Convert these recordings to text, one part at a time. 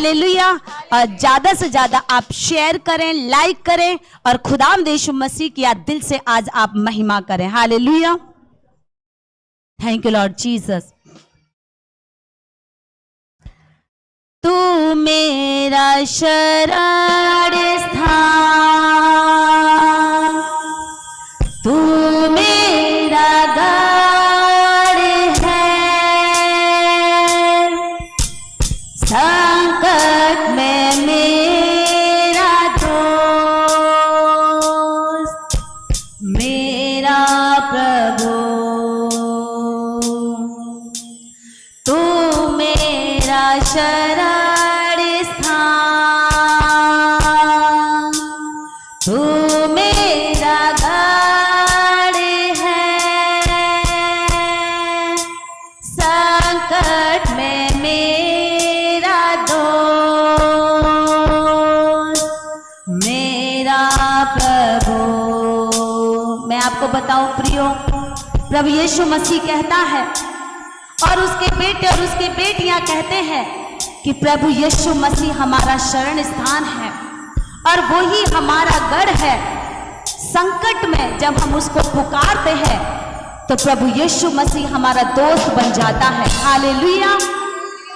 Hallelujah. और ज्यादा से ज्यादा आप शेयर करें, लाइक करें और खुदावंद यीशु मसीह की दिल से आज आप महिमा करें। Hallelujah. Thank you Lord Jesus. तू मेरा शरण स्थान, तू मेरा गढ़ है, संकट में मेरा दोस्त, मेरा प्रभु। तू मेरा शरण स्थान, तू मेरा गढ़ है, संकट में मेरा दोस्त, मेरा प्रभु। मैं आपको बताऊं प्रियो, प्रभु यीशु मसीह कहता है और उसके बेटे और उसकी बेटियां कहते हैं कि प्रभु यीशु मसीह हमारा शरण स्थान है और वो ही हमारा गढ़ है। संकट में जब हम उसको पुकारते हैं तो प्रभु यीशु मसीह हमारा दोस्त बन जाता है। हालेलुया।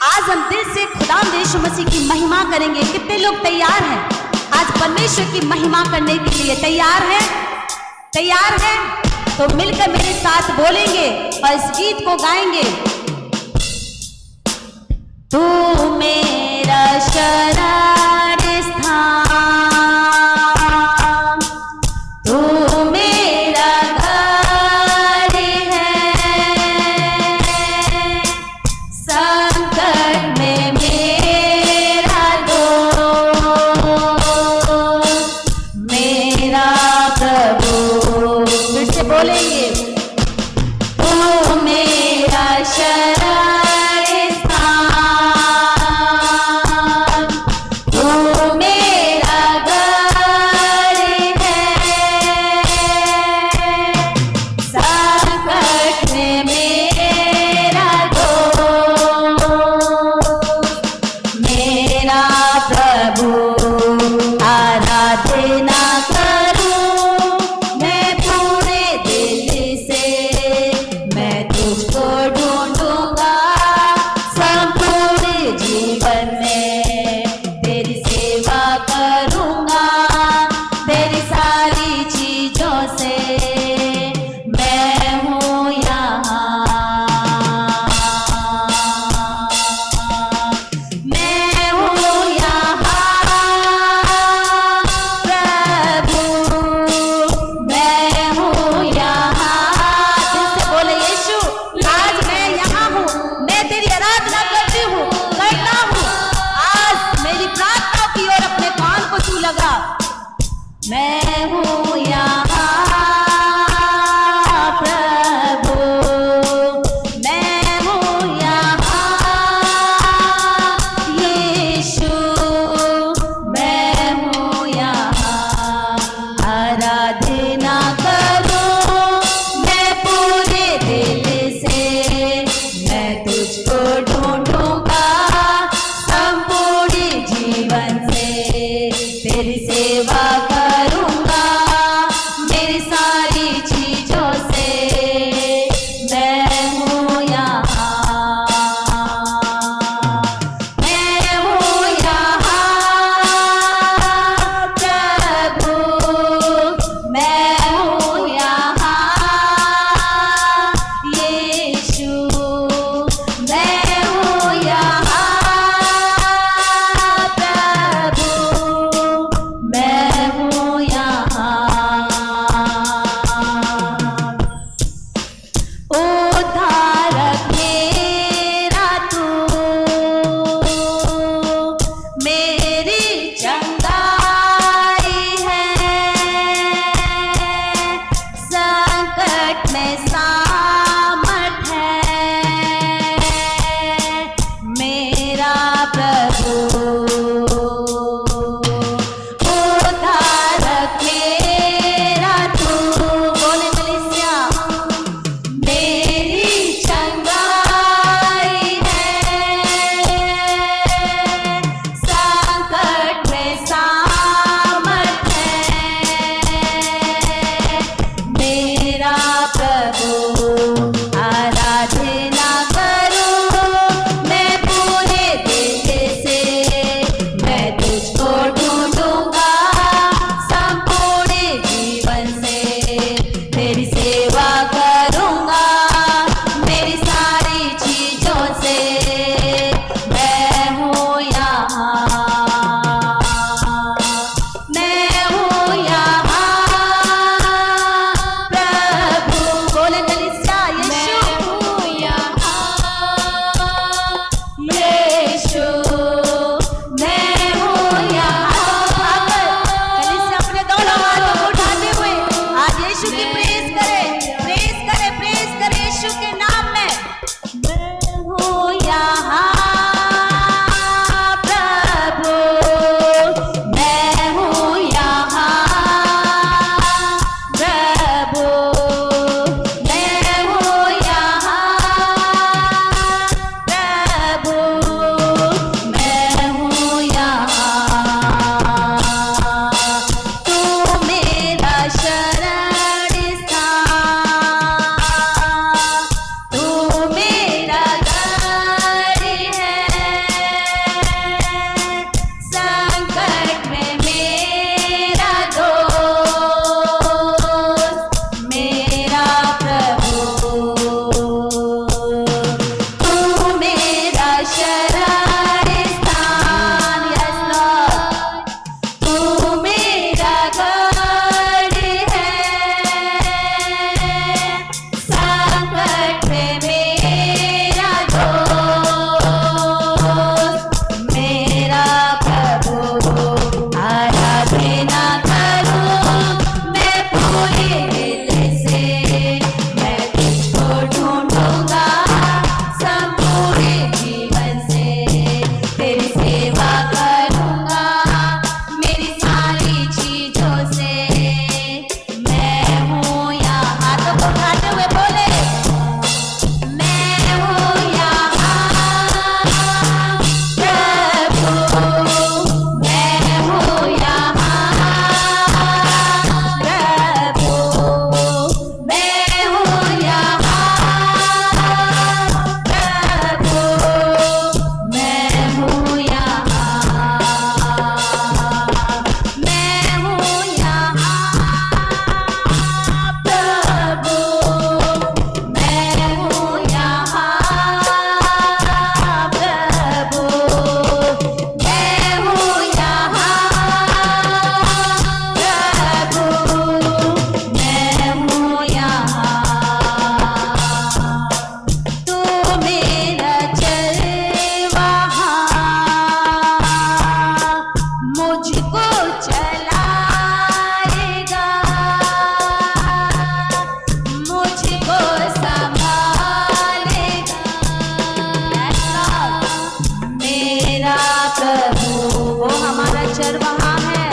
आज हम दिल से खुदावंद यीशु मसीह की महिमा करेंगे। कितने लोग तैयार हैं आज परमेश्वर की महिमा करने के लिए? तैयार हैं? तैयार हैं? तो मिलकर मेरे साथ बोलेंगे और इस गीत को गाएंगे। तू मेरा शरण स्थान, तू मेरा गढ़ है, संकट में मेरा दोस्त, मेरा प्रभु। फिर से बोलेंगे। तू मेरा शरण स्थान, तू मेरा गढ़ है, संकट में मेरा दोस्त, मेरा प्रभु। आराधना करूं मैं पूरे दिल से, मैं तुझको ढूंढूंगा संपूर्ण जीवन में, तेरी सेवा करूंगा तेरी सारी चीजों से। मैं हूँ यहाँ, मैं हूँ यहाँ प्रभु, मैं हूँ यहाँ। दिल से बोले यीशु, आज मैं यहाँ हूँ, मैं तेरी आराधना करती हूँ, करता हूँ। आज मेरी प्रार्थना की ओर अपने कान को तू लगा। मैं हूँ यहाँ प्रभु, मैं हूँ यहाँ यीशु, मैं हूँ यहाँ। आराधना करूं मैं पूरे दिल से, मैं तुझको ढूंढूंगा संपूर्ण जीवन से, तेरी सेवा करूंगा मेरी सारी चीजों से। मैं हूँ यहाँ, मैं हूँ यहाँ प्रभु, मैं हूँ यहाँ यीशु, मैं हूँ यहाँ प्रभु, मैं हूँ प्रभु, वो हमारा चरवाहा है,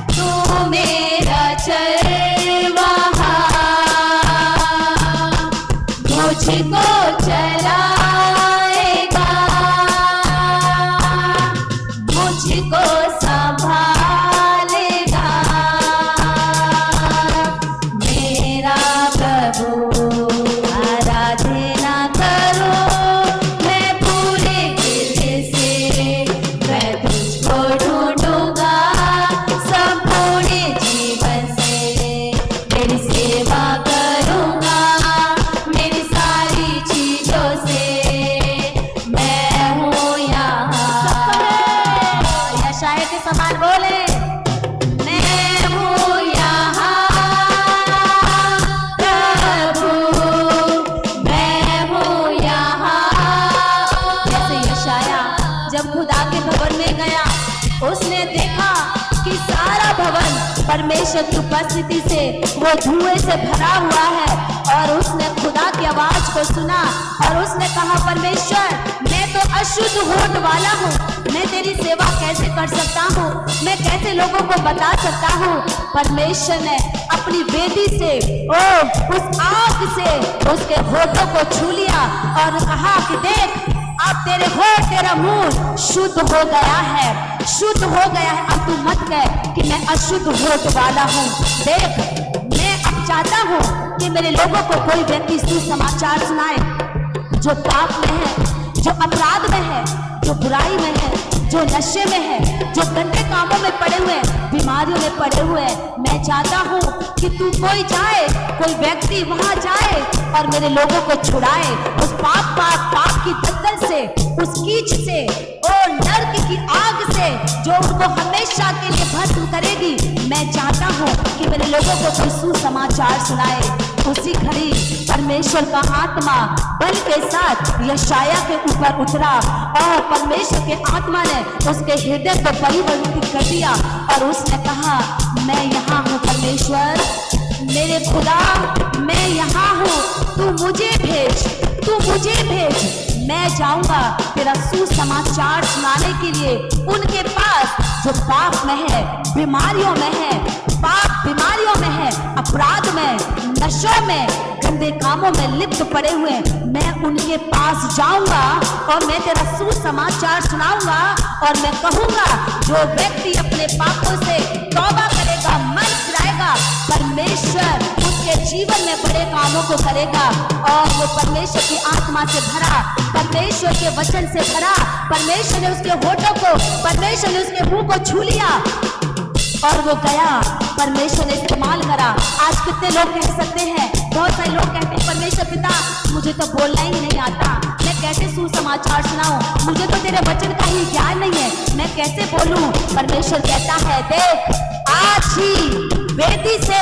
तू मेरा चरवाहा, मुझको चराएगा, मुझको संभालेगा, मेरा प्रभु। आराधना करो मैं पूरे दिल से, मैं तुझको ढूंढूंगा संपूर्ण जीवन से, तेरी सेवा करूंगा मेरी सारी चीजों से, मैं हूँ यहाँ। यशायाह के समान बोले, मैं हूँ यहाँ प्रभु, मैं हूँ यहाँ। जैसे यशायाह जब खुदा के भवन में गया, उसने देखा कि सारा भवन परमेश्वर की उपस्थिति से वो धुएं से भरा हुआ है, और उसने खुदा की आवाज को सुना और उसने कहा, परमेश्वर मैं तो अशुद्ध होठ वाला हूँ, मैं तेरी सेवा कैसे कर सकता हूँ, मैं कैसे लोगों को बता सकता हूँ। परमेश्वर ने अपनी वेदी से उस आग से उसके होठों को छू लिया और कहा कि देख, अब तेरे होठ, तेरा मुंह शुद्ध हो गया है, शुद्ध हो गया है। अब तू मत कह कि मैं अशुद्ध होठ वाला हूँ। देख, मैं अब चाहता हूँ कि मेरे लोगों को कोई व्यक्ति सुसमाचार सुनाए जो पाप में है, जो अपराध में है, जो बुराई में है, जो नशे में है, जो गंदे कामों में पड़े हुए, बीमारियों में पड़े हुए। मैं चाहता हूँ कि तू कोई जाए, कोई व्यक्ति वहां जाए और मेरे लोगों को छुड़ाए उस पाप की दलदल से, उस कीच से और नर्क की आग से जो उनको हमेशा के लिए भस्म करेगी। मैं चाहता हूँ कि मेरे लोगों को कोई सुसमाचार सुनाए। उसी घड़ी परमेश्वर का आत्मा बल के साथ यशायाह के ऊपर उतरा और परमेश्वर के आत्मा ने उसके हृदय को परिवर्तित कर दिया और उसने कहा, मैं यहाँ हूँ परमेश्वर, मेरे खुदा, मैं यहाँ हूँ, तू मुझे भेज, तू मुझे भेज। मैं जाऊंगा तेरा सुसमाचार सुनाने के लिए उनके पास जो पाप में है, बीमारियों में है, पाप बीमारियों में है, अपराध में, नशों में, गंदे कामों में लिप्त पड़े हुए। मैं उनके पास जाऊंगा और मैं तेरा सुसमाचार सुनाऊंगा और मैं कहूंगा, जो व्यक्ति अपने पापों से तौबा करेगा, मन फिराएगा, परमेश्वर उसके जीवन में बड़े कामों को करेगा। और वो परमेश्वर की आत्मा से भरा, परमेश्वर के वचन से भरा, परमेश्वर ने उसके होठों को, परमेश्वर ने उसके मुंह को छू लिया और वो गया, परमेश्वर ने इस्तेमाल करा। आज कितने लोग कह सकते हैं, बहुत सारे लोग कहते हैं, परमेश्वर पिता मुझे तो बोलना ही नहीं आता, मैं कैसे सुसमाचार सुनाऊं, मुझे तो तेरे वचन का ही ज्ञान नहीं है, मैं कैसे बोलूं। परमेश्वर कहता है, देख, आज ही वेदी से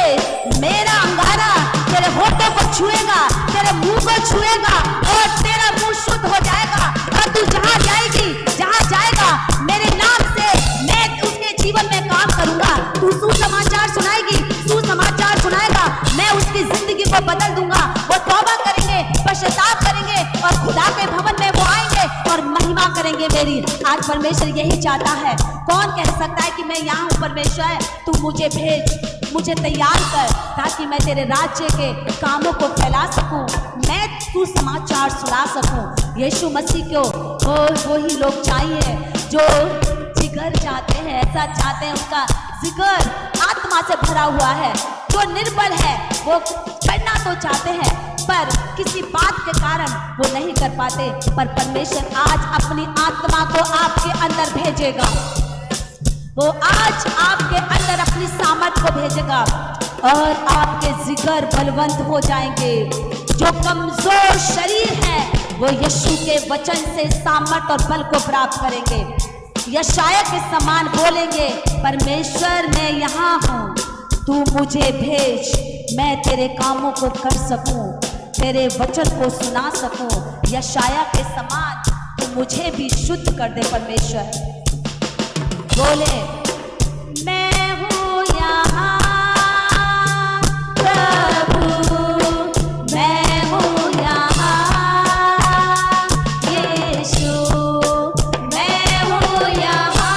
मेरा अंगारा तेरे होठों को छुएगा, तेरे मुंह को छुएगा और तेरा मुंह शुद्ध हो जाएगा। और तू जहां जाएगी, जहां जाएगा, मेरे नाम से मैं उसके जीवन में काम करूंगा। तू सुसमाचार सुनाएगी, सुसमाचार सुनाएगा, मैं उसकी जिंदगी को बदल दूंगा। वो तौबा करेंगे, पश्चाताप करेंगे और खुदा के भवन में वो आएंगे और महिमा करेंगे मेरी। आज परमेश्वर यही चाहता है। कौन कह सकता है कि मैं यहाँ हूँ परमेश्वर, तू मुझे भेज, मुझे तैयार कर ताकि मैं तेरे राज्य के कामों को फैला सकूं, मैं तू समाचार सुना सकूं। यीशु मसीह को वो ही लोग चाहिए जो जिगर चाहते हैं, ऐसा चाहते हैं, उनका जिगर आत्मा से भरा हुआ है, जो निर्बल है, वो करना तो चाहते हैं पर किसी बात के कारण वो नहीं कर पाते। पर परमेश्वर आज अपनी आत्मा को आपके अंदर भेजेगा, वो आज आपके अंदर अपनी सामर्थ को भेजेगा और आपके जिगर बलवंत हो जाएंगे। जो कमजोर शरीर है वो यीशु के वचन से सामर्थ और बल को प्राप्त करेंगे। यशायाह के समान बोलेंगे, परमेश्वर मैं यहाँ हूँ, तू मुझे भेज, मैं तेरे कामों को कर सकूं, तेरे वचन को सुना सकूं। यशायाह के समान तू मुझे भी शुद्ध कर दे परमेश्वर। बोले, मैं हूँ यहाँ प्रभु, मैं हूँ यहाँ यीशु, मैं हूँ यहाँ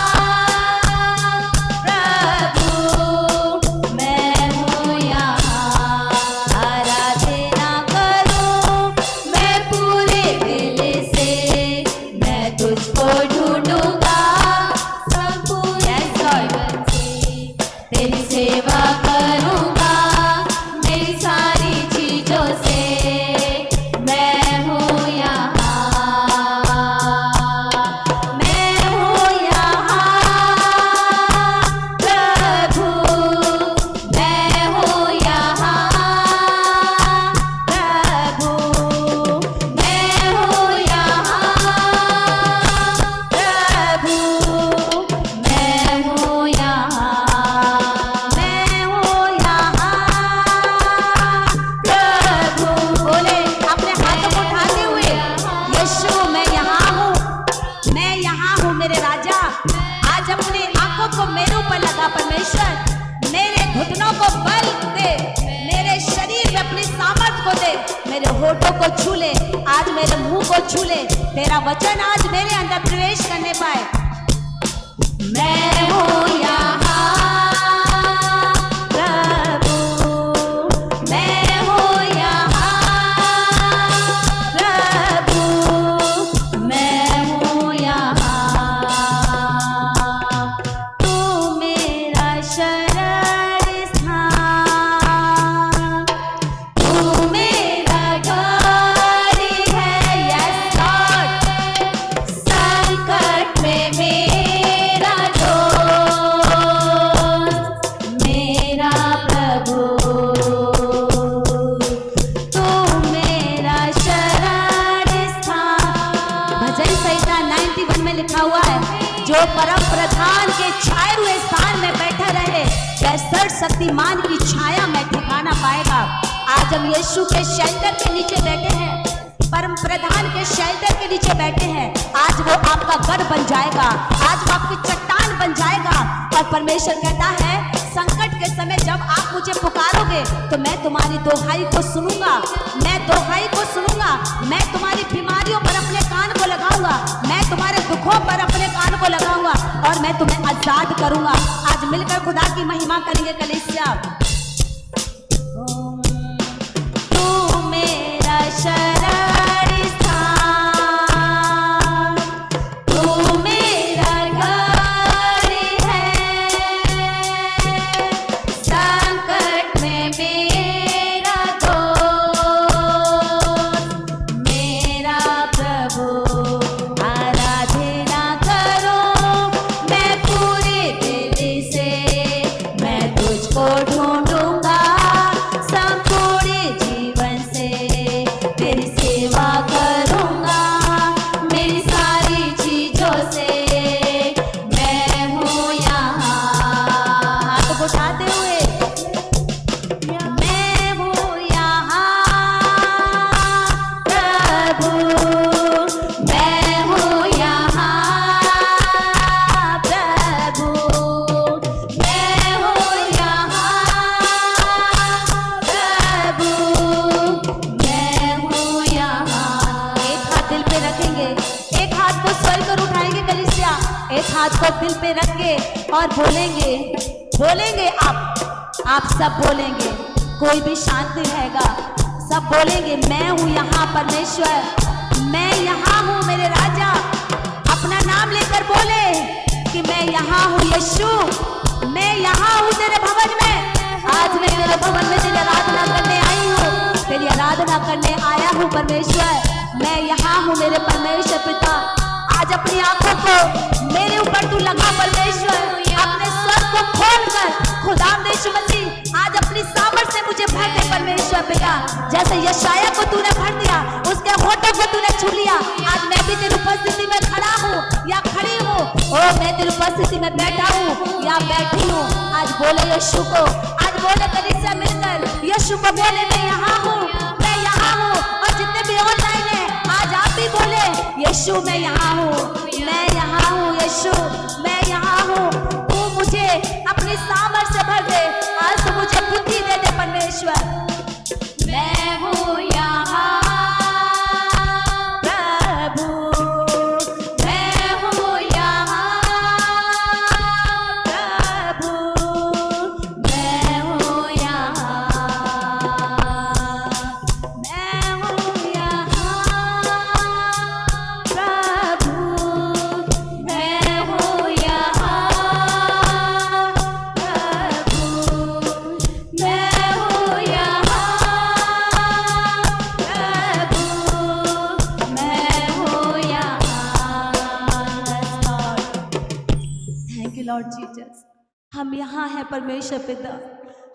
को मेरे ऊपर लगा परमेश्वर, मेरे घुटनों को बल दे, मेरे शरीर में अपनी सामर्थ को दे, मेरे होठों को छू ले, आज मेरे मुंह को छू ले, तेरा वचन आज मेरे अंदर प्रवेश करने पाए। मैं हूँ यहाँ परम प्रधान के छाए हुए स्थान में बैठा रहे, वह सर्वशक्तिमान की छाया में ठिकाना पाएगा। आज हम यीशु के शेल्टर के नीचे बैठे हैं, परम प्रधान के शेल्टर के नीचे बैठे हैं। आज वो आपका गढ़ बन जाएगा, आज वो आपकी चट्टान बन जाएगा। और परमेश्वर कहता है, संकट के समय जब आप मुझे पुकारोगे तो मैं तुम्हारी दोहाई को सुनूंगा, मैं दोहाई को सुनूंगा, मैं तुम्हारी बीमारियों पर अपने कान को लगाऊंगा, मैं तुम्हारे दुखों पर अपने कान को लगाऊंगा और मैं तुम्हें आजाद करूंगा। आज मिलकर खुदा की महिमा करेंगे कलीसिया। तू मेरा शरण स्थान, तू मेरा घर है, संकट में मेरा दोस्त, मेरा प्रभु। आराधना करो मैं पूरे दिल से, मैं तुझको ढूंढूंगा संपूर्ण जीवन से, तेरी सेवा करूंगा मेरी सारी चीजों से। मैं हूँ यहाँ, हाथ उठाते हुए, मैं हूँ यहाँ प्रभु, मैं हूँ यहाँ प्रभु, मैं हूँ यहाँ प्रभु, मैं हूँ यहाँ। एक हाथ दिल पे रखेंगे, एक हाथ को स्वर कर उठाएंगे कलीसिया, एक हाथ को दिल पे रख के और बोलेंगे, बोलेंगे आप सब बोलेंगे, कोई भी शांत नहीं रहेगा, सब बोलेंगे मैं हूँ यहाँ परमेश्वर, मैं यहाँ हूँ मेरे राजा। अपना नाम लेकर बोले कि मैं यहाँ हूँ यीशु, मैं यहाँ हूँ तेरे भवन में। आज मैं तेरे भवन में तेरी आराधना करने आई हूँ, तेरी आराधना करने आया हूँ परमेश्वर। मैं यहाँ हूँ मेरे परमेश्वर पिता। आज अपनी आंखों को मेरे ऊपर तू लगा परमेश्वर, अपने स्वर को खोल कर खुदाम यीशु मसीह आज अपनी सामर्थ से मुझे भर दे परमेश्वर पिता। जैसे यशाया को तूने भर दिया, उसके होठों को तूने छू लिया, आज मैं भी तेरी उपस्थिति में खड़ा हूँ या खड़ी हूँ, ओ मैं तेरी उपस्थिति में बैठा हूँ या बैठी हूँ। आज बोले यीशु को, आज बोले कलीसिया मिलकर यीशु को बोले मैं यहाँ हूँ, मैं यहाँ हूँ। और जितने भी ऑनलाइन है आज आप भी बोले यीशु मैं यहाँ हूँ, मैं यहाँ हूँ यीशु, मैं यहाँ हूँ। तू मुझे अपनी सामर्थ से भर दे, आज तू मुझे बुद्धि दे दे परमेश्वर। मैं हूँ यहाँ प्रभु, मैं हूँ यहाँ प्रभु, मैं हूँ यहाँ, मैं हूँ यहाँ प्रभु, मैं हूँ यहाँ प्रभु, मैं हूँ यहाँ प्रभु, मैं हूँ यहाँ। Thank you Lord Jesus. हम यहाँ हैं परमेश्वर पिता,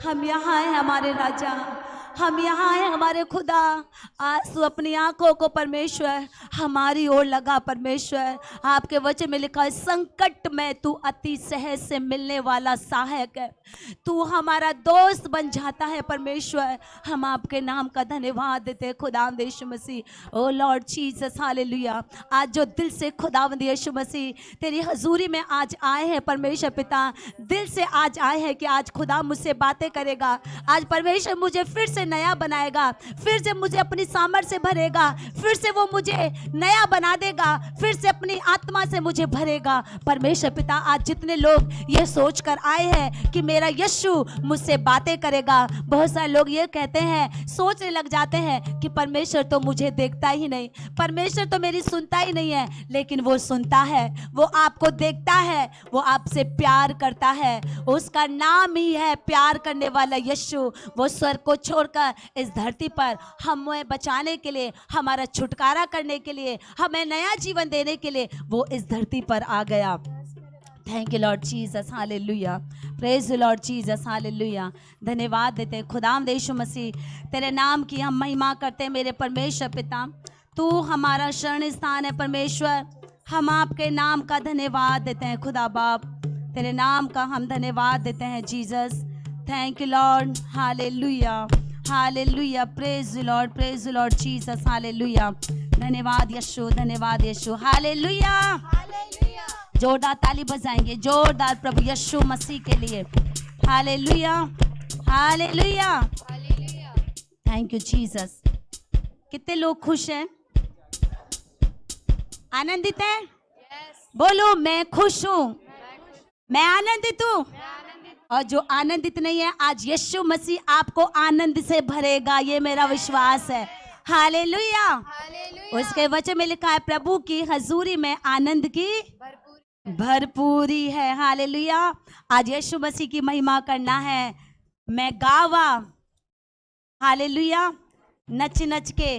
हम यहाँ हैं हमारे राजा, हम यहाँ हैं हमारे खुदा। आज तू अपनी आंखों को परमेश्वर हमारी ओर लगा परमेश्वर। आपके वचन में लिखा है संकट में तू अति सहज से मिलने वाला सहायक है, तू हमारा दोस्त बन जाता है परमेश्वर। हम आपके नाम का धन्यवाद देते हैं खुदावंद यीशु मसीह। ओ लॉर्ड जीसस हालेलुया। आज जो दिल से खुदावंद यीशु मसीह तेरी हजूरी में आज आए हैं परमेश्वर पिता, दिल से आज आए हैं कि आज खुदा मुझसे बातें करेगा, आज परमेश्वर मुझे फिर से नया बनाएगा, फिर से मुझे अपनी सामर्थ्य से भरेगा, फिर से वो मुझे नया बना देगा, फिर से अपनी आत्मा से मुझे भरेगा परमेश्वर पिता। आज जितने लोग ये सोच कर आए हैं कि मेरा यीशु मुझसे बातें करेगा, बहुत सारे लोग ये कहते हैं, सोचने लग जाते हैं कि परमेश्वर तो मुझे देखता ही नहीं, परमेश्वर तो मेरी सुनता ही नहीं है, लेकिन वो सुनता है, वो आपको देखता है, वो आपसे प्यार करता है। उसका नाम ही है प्यार करने वाला यीशु। वो स्वर्ग को छोड़कर इस धरती पर हमें बचाने के लिए, हमारा छुटकारा करने के लिए, हमें नया जीवन देने के लिए वो इस धरती पर आ गया। Thank you Lord Jesus hallelujah. Praise Lord Jesus hallelujah. धन्यवाद देते हैं खुदावंद यीशु मसीह, तेरे नाम की हम महिमा करते हैं मेरे परमेश्वर पिता। तू हमारा शरण स्थान है परमेश्वर। हम आपके नाम का धन्यवाद देते हैं खुदा बाप, तेरे नाम का हम धन्यवाद देते हैं Jesus. Thank you Lord hallelujah hallelujah. Praise Lord Jesus hallelujah. धन्यवाद यीशु, धन्यवाद यीशु हालेलुया। जोरदार ताली बजाएंगे, जोरदार प्रभु यीशु मसीह के लिए। Hallelujah hallelujah. Thank you Jesus. कितने लोग खुश हैं, आनंदित हैं? बोलो मैं खुश हूँ, मैं आनंदित हूँ। और जो आनंदित नहीं है, आज यीशु मसीह आपको आनंद से भरेगा, ये मेरा विश्वास है। हालेलुया। उसके वचन में लिखा है प्रभु की हजूरी में आनंद की भरपूरी है। हालेलुया। आज यीशु मसीह की महिमा करना है। मैं गावा हालेलुया, नच नच के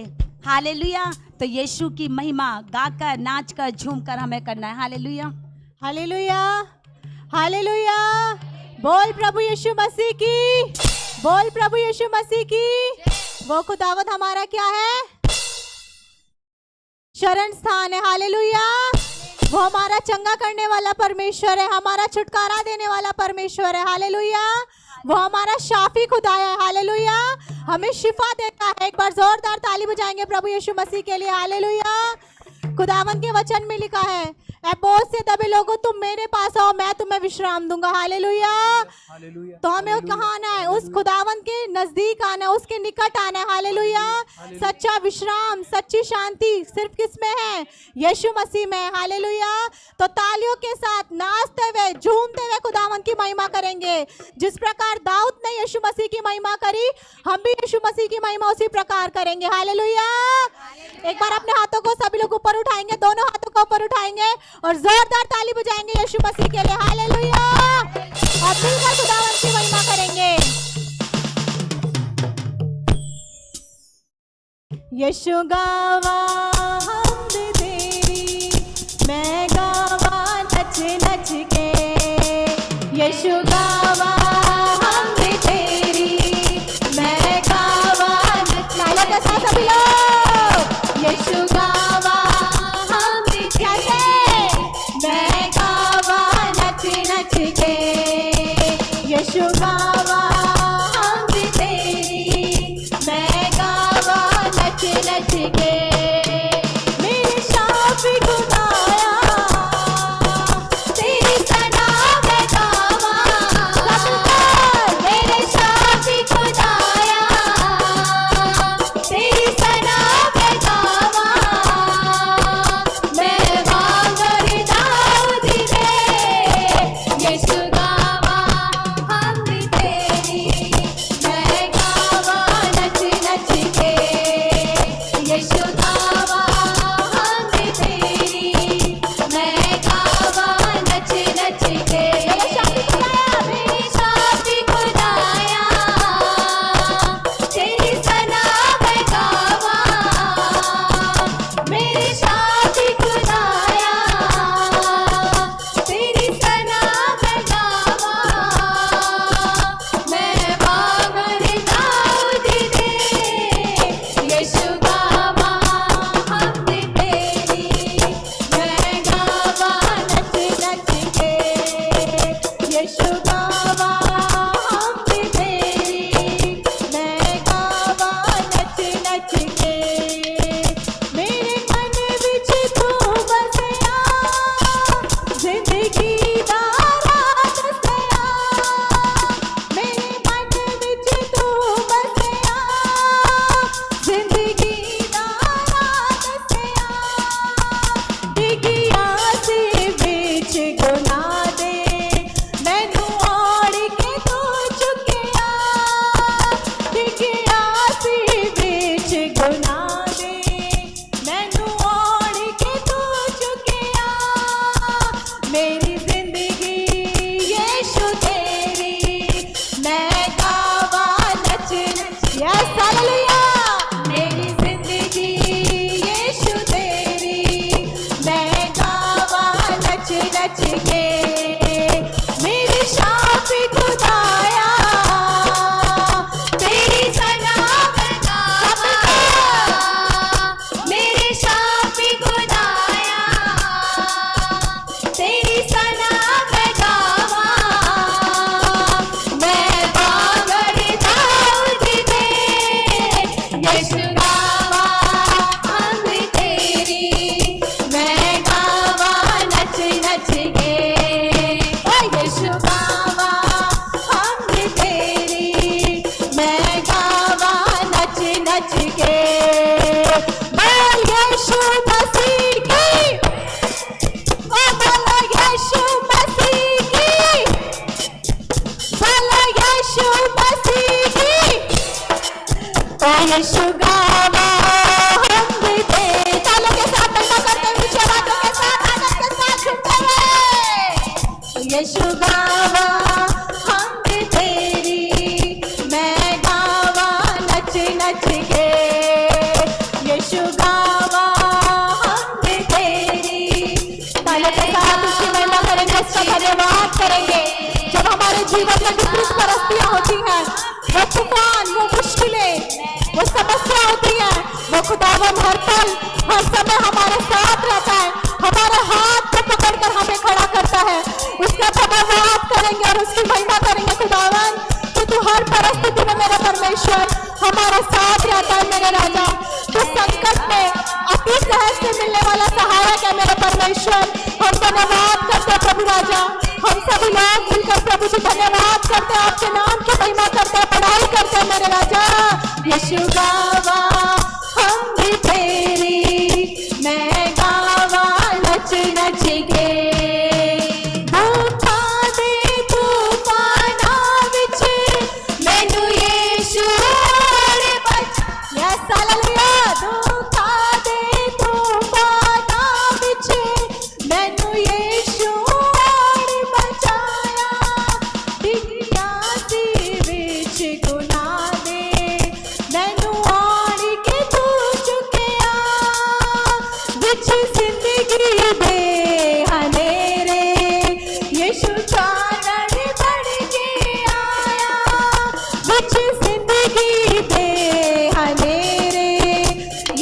हालेलुया। तो यीशु की महिमा गाकर, नाचकर, झूमकर हमें करना है। Hallelujah hallelujah hallelujah. बोल प्रभु यीशु मसीह की, बोल प्रभु यीशु मसीह की। वो खुदावंद हमारा क्या है? शरण स्थान है। हालेलुया। वो हमारा चंगा करने वाला परमेश्वर है, हमारा छुटकारा देने वाला परमेश्वर है। हालेलुया। वो हमारा शाफी खुदा है। हालेलुया। हमें शिफा देता है। एक बार जोरदार ताली बजाएंगे प्रभु यीशु मसीह के लिए। हालेलुया। खुदावंद के वचन में लिखा है, ऐ बोझ से दबे लोगों तुम मेरे पास आओ, मैं तुम्हें विश्राम दूंगा। हालेलुया। तो हमें कहाँ आना है? उस खुदावंद के नजदीक आना है, उसके निकट आना है। हालेलुया। सच्चा विश्राम, सच्ची शांति सिर्फ किस में है? यीशु मसीह में। हालेलुया। तो तालियों के साथ नाचते हुए, झूमते हुए खुदावंद की महिमा करेंगे। जिस प्रकार दाऊद ने यीशु मसीह की महिमा करी, हम भी यीशु मसीह की महिमा उसी प्रकार करेंगे। हालेलुया। एक बार अपने हाथों को सभी लोग ऊपर उठाएंगे, दोनों हाथों को ऊपर उठाएंगे और जोरदार ताली बजाएंगे यीशु मसीह के लिए। हालेलुया। और मिलकर खुदावंद की महिमा करेंगे। यीशु गावा हमद तेरी, मैं गावा नच नच के। यीशु गावा हमद तेरी, मैं गावा नच नच के। सभी लोग यीशु गावा हमद कैसे? मैं गावा नच नच के। यीशु गावा हमद तेरी, मैं गावा नच नच के। मेरे शाफी खुदाया, तेरी सना मैं गावा। मेरे शाफी खुदाया, तेरी सना मैं गावा। मैं वांगर दाऊद दे, यीशु गावा हमद तेरी। यीशु गावा हम भी तेरी, मैं गावा नच नच के, मेरे मन विच तू बसया, जिंदगी दा राज दसया, मेरे मन विच तू बसया, जिंदगी दा राज दसया, डिगिया से विच गुनाह दे मैनू आड़ के तू चुकिया, डिगिया से विच गुनाह दे मैनू आड़ के तू चुकिया, मेरी जिंदगी यीशु तेरी, मैं गावा नच नच, यस हालेलुया, मेरी जिंदगी यीशु तेरी, मैं गावा नच नच के, मेरी शाफी खुदाया तेरी सना मैं गावा, मेरे शाफी खुदाया तेरी सना मैं गावा, मैं बाबर दाऊद दे, यीशु गावा हम भी तेरी, मैं गावा नच नच के, ओ यीशु गावा हम भी तेरी, मैं गावा नच नच के, बोल यीशु मसीह की, ओ बोलो यीशु मसीह की, बोलो यीशु मसीह की, ओ यीशु गावा हम भी तेरे, तालों के साथ डंडा करते हुए ऊंची आवाजों के साथ आनंद के साथ झूमते हुए, यीशु गावा हम भी तेरी, मैं गावा नच नच के, यीशु गावा हम भी तेरी, तालों के साथ उसकी महिमा करेंगे, उसका धन्यवाद करेंगे। जब हमारे जीवन में विपरीत परिस्थितियां होती हैं, वो तूफान, वो मुश्किलें, वो समस्या होती है, वो खुदावन हर पल हर समय हमारे साथ रहता है, हमारे हाथ को पकड़कर हमें खड़ा करता है, उसका धन्यवाद करेंगे और उसकी महिमा करेंगे। खुदावन कि तू हर परिस्थिति में मेरा परमेश्वर हमारे साथ रहता है, मेरे राजा, तो संकट में अति सहज से मिलने वाला सहायक है मेरा परमेश्वर। हम धन्यवाद करते हैं प्रभु राजा, हम सभी लोग मिलकर प्रभु जी धन्यवाद करते हैं, आपके नाम की महिमा करते हैं, पढ़ाई करते हैं मेरे राजा। यीशु गावा हम भी तेरी, मैं गावा नच नच के, भूखा दे तूफाना विच मैनू यीशु आड़ बचा, यस हालेलुया, भूखा दे तूफाना विच मैनू यीशु आड़ बचाया, डिगिया सी विच गुनाह दे मैनू आड़ के तू चुकिया, विच जिंदगी दे हनेरे यीशु चानण बन के आया, विच जिंदगी दे हनेरे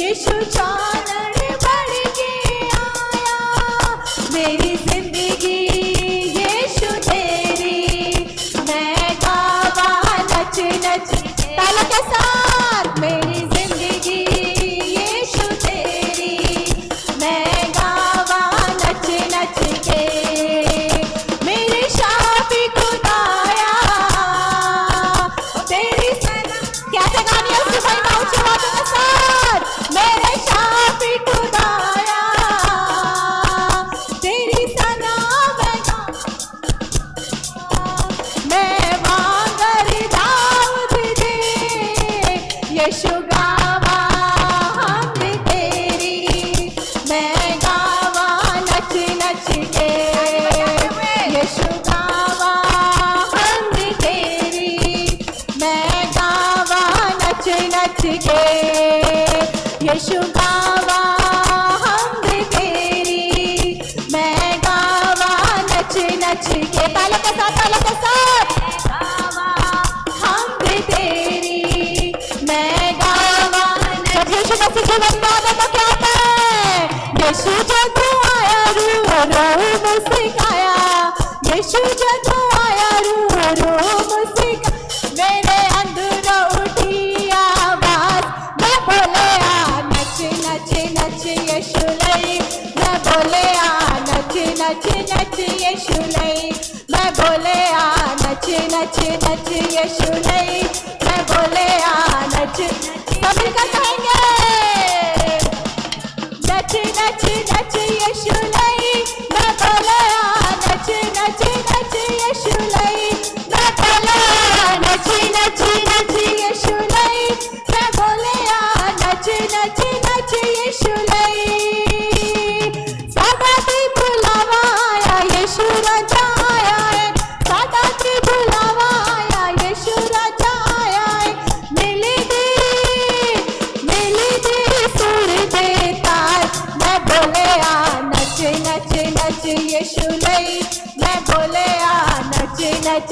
यीशु चानण बन के आया, मेरी जिंदगी यीशु तेरी, मैं गावा नच नच, तालों के साथ, मेरी जिंदगी यीशु तेरी, मैं गावा नच नच के, मेरे शाफी खुदाया तेरी सना, कैसे गानी है उसकी महिमा ऊंची आवाजों के साथ, मेरे शाफी खुदाया तेरी सना मैं गावा, मैं बाबर दाऊद दे, यीशु गावा हम भी तेरी, मैं गावा नच नच के, यीशु गावा हम भी तेरी, मैं गावा नच नच के, यीशु गावा हम भी तेरी, मैं गावा नच नच के, तालों के साथ, तालों के साथ, गावा हम भी तेरी, मैं गावा जब यीशु मसीह के वरदानों का क्या होता है, यीशु जब आया रूह में सिखाया, यीशु जब आया बोले आ नच नच नच यीशु नहीं, मैं बोले आ नच, सब मिलकर कहेंगे नच नच नच यीशु नहीं, मैं बोले आ नच नच नच यीशु नहीं, मैं बोले आ नच नच नच यीशु नहीं, मैं बोले आ नच नच नच यीशु नहीं। सादा दी बुलावा आया यीशु राजा आया है, सादा दी बुलावा आया यीशु राजा आया है, मिली दी सुर दे तार, मैं बोले आ नच नच नच यीशु नहीं, मैं बोले आ नच नच,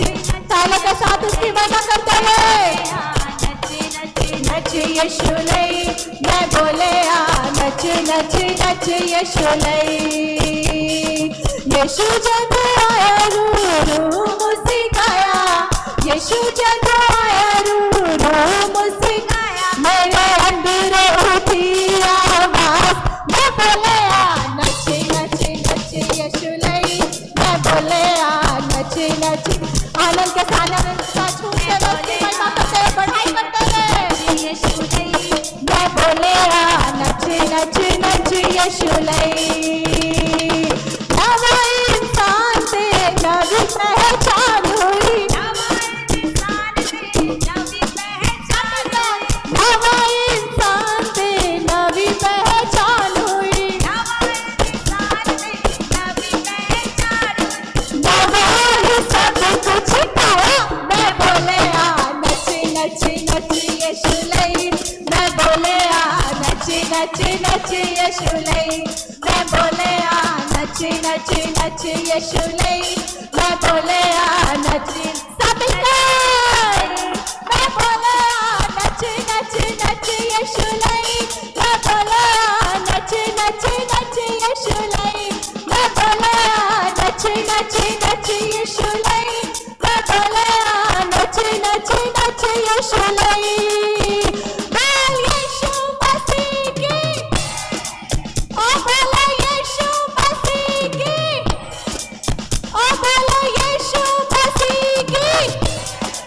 तालों के साथ उसकी महिमा करते हुए नच यीशु नहीं, मैं बोले आ नच नच नच यीशु नहीं। यीशु जब आया रू रू मुस्काया, यीशु जब आया रू रू मुस्काया, मेरे अंदर उठी आवाज, मैं बोले आ नच नच नच यीशु नहीं, मैं बोले आ नच नच, आनंद के साथ झूमते उसकी महिमा करते हुए बढ़ाई करते हुए यीशु नहीं, मैं बोले आ नच नच नच यीशु नहीं। नवा इंसान से नवी पहचान हुई, नवा इंसान से नवी पहचान हुई, नवा ही सब कुछ पाया, मैं बोले आ नच नच नच यीशु नहीं, मैं बोले आ नच नच नच यीशु नहीं, मैं बोले आ नच नच नच यीशु नहीं, मैं बोले आ नच, सब मिलकर मैं बोले आ नच नच नच यीशु नहीं, मैं बोले आ नच नच नच यीशु नहीं, मैं बोले आ नच नच नच यीशु नहीं, मैं बोले आ नच नच नच यीशु नहीं। बोल यीशु मसीह की, ओ बोलो यीशु मसीह की, ओ बोलो यीशु मसीह की,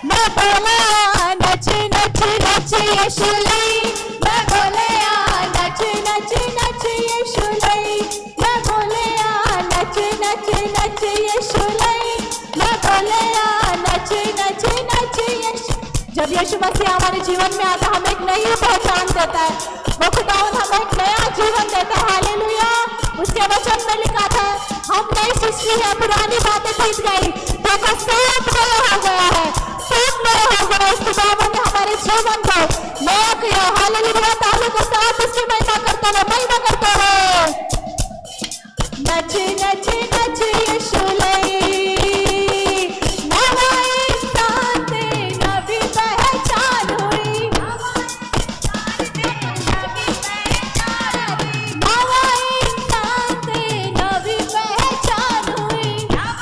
मैं बोले आ नच नच नच यीशु नहीं, मैं बोले आ नच नच नच यीशु नहीं, मैं बोले आ नच नच नच यीशु नहीं, मैं बोले आ नच नच नच यीशु। जब यीशु मसीह हमारे जीवन में आता, हमें एक नई पहचान देता है, वो खुदावंद हमें एक नया जीवन देता है। हालेलुया। उसके वचन में लिखा था, हम नई सृष्टि है, पुरानी बातें बीत गई, देखो सब नया हो गया है, सब नया हो गया। उस खुदावंद ने हमारे जीवन को नया किया। हालेलुया। तालियों के साथ उसकी महिमा करते हुए, महिमा करते हुए नच नच नच यीशु नहीं, नवा इंसान से नवी पहचान हुई, नवा इंसान से नवी पहचान हुई, नवा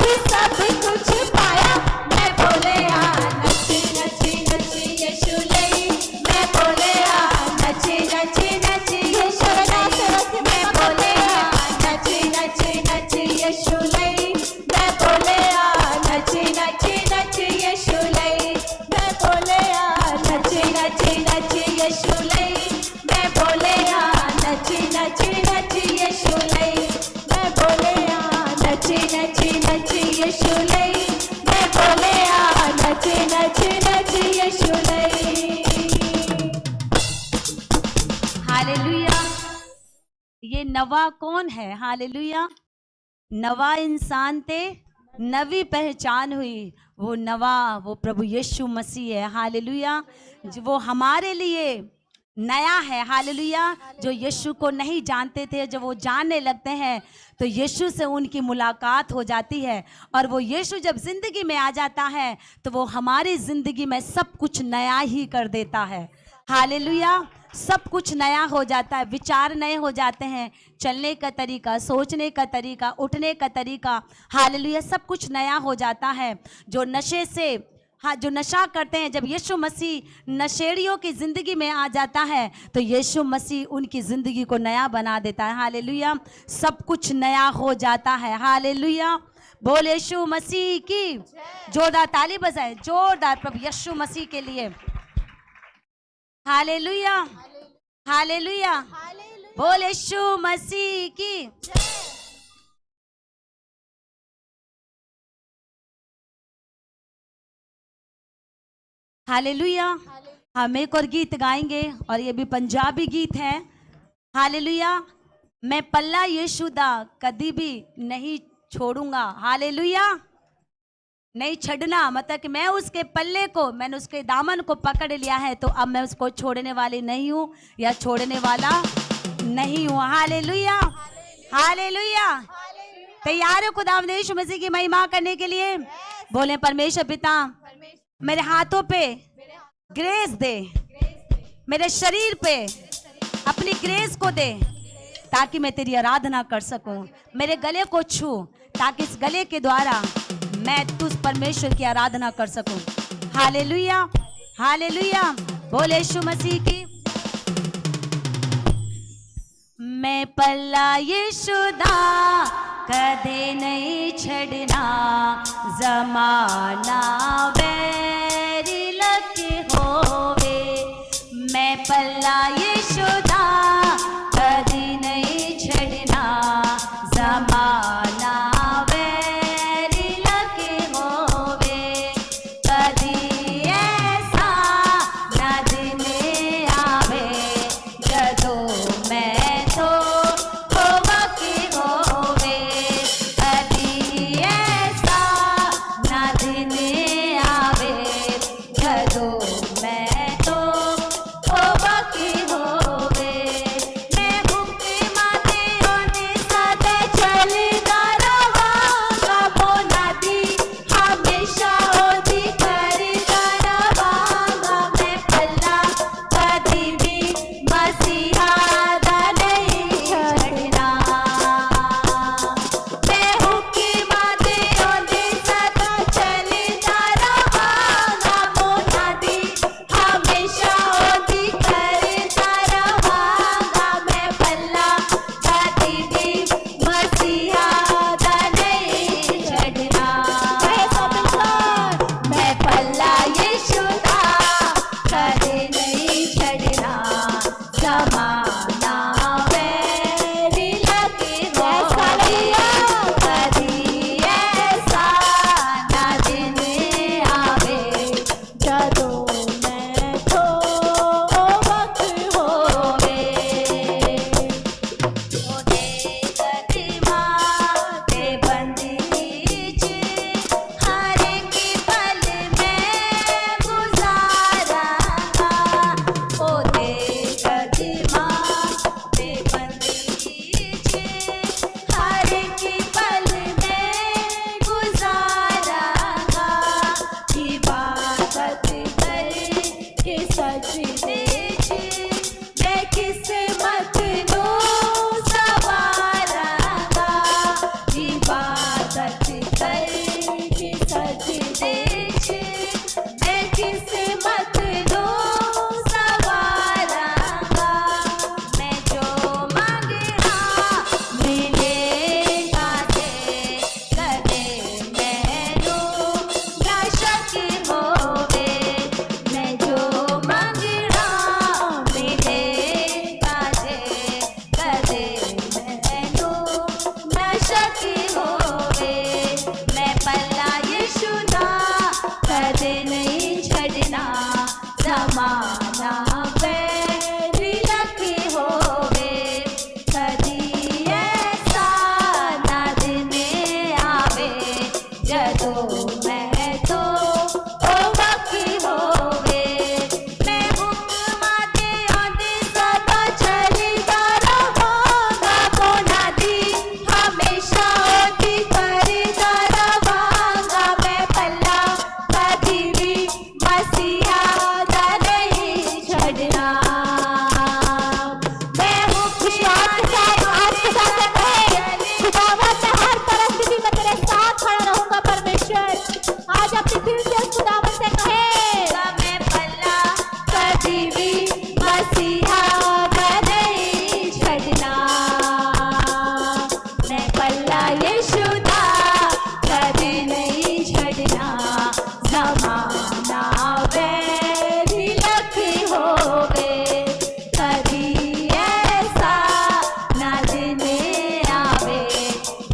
ही सब कुछ पाया, मैं बोले आ नच नच नच यीशु नहीं, मैं बोले आ नच नच नच यीशु नहीं, मैं बोले आ नच नच नच यीशु नहीं, मैं बोले आ नच नच नच यीशु नहीं, मैं बोले आ नच नच नच यीशु नहीं, मैं बोले आ नच नच नच यीशु नहीं, मैं बोले आ नच नच नच यीशु नहीं, मैं बोले आ नच नच नच यीशु नहीं। हालेलुया। ये नवा कौन है? हालेलुया। नवा इंसान थे, नवी पहचान हुई। वो नवा, वो प्रभु यीशु मसीह है। हालेलुया। वो हमारे लिए नया है। हालेलुया। जो यीशु को नहीं जानते थे, जब वो जानने लगते हैं तो यीशु से उनकी मुलाकात हो जाती है, और वो यीशु जब जिंदगी में आ जाता है तो वो हमारी जिंदगी में सब कुछ नया ही कर देता है। हालेलुया। सब कुछ नया हो जाता है, विचार नए हो जाते हैं, चलने का तरीका, सोचने का तरीका, उठने का तरीका। हालेलुया। सब कुछ नया हो जाता है। जो नशे से हाँ, जो नशा करते हैं, जब यीशु मसीह नशेड़ियों की जिंदगी में आ जाता है तो यीशु मसीह उनकी जिंदगी को नया बना देता है। हालेलुया, सब कुछ नया हो जाता है। हालेलुया, बोल यीशु मसीह की। जोरदार ताली बजाएं, जोरदार प्रभु यीशु मसीह के लिए। हालेलुया, हालेलुया, बोल यीशु मसीह की। हालेलुया, हम एक और गीत गाएंगे और ये भी पंजाबी गीत है। हालेलुया, मैं पल्ला यीशु दा कदी भी नहीं छोड़ूंगा। हालेलुया, नहीं छड़ना, मतलब कि मैं उसके पल्ले को, मैंने उसके दामन को पकड़ लिया है तो अब मैं उसको छोड़ने वाली नहीं हूँ या छोड़ने वाला नहीं हूँ। Hallelujah, hallelujah. तैयार हो खुदावंद यीशु मसीह की महिमा करने के लिए? बोले परमेश्वर पिता, मेरे हाथों पे ग्रेस दे, मेरे शरीर पे अपनी ग्रेस को दे ताकि मैं तेरी आराधना कर सकूं। मेरे गले को छू ताकि इस गले के द्वारा मैं तुझ परमेश्वर की आराधना कर सकूं। हालेलुया, हालेलुया, बोले यीशु मसीह की। मैं पल्ला यीशु दा कदे नहीं छड़ना, जमाना वैरी लगे होवे। मैं पल्ला यीशु दा कदे नहीं छड़ना, जमाना वैरी लगे होवे। कदी ऐसा ना दिन आवे जदों मैं तो होवा की होवे। कदी ऐसा ना दिन आवे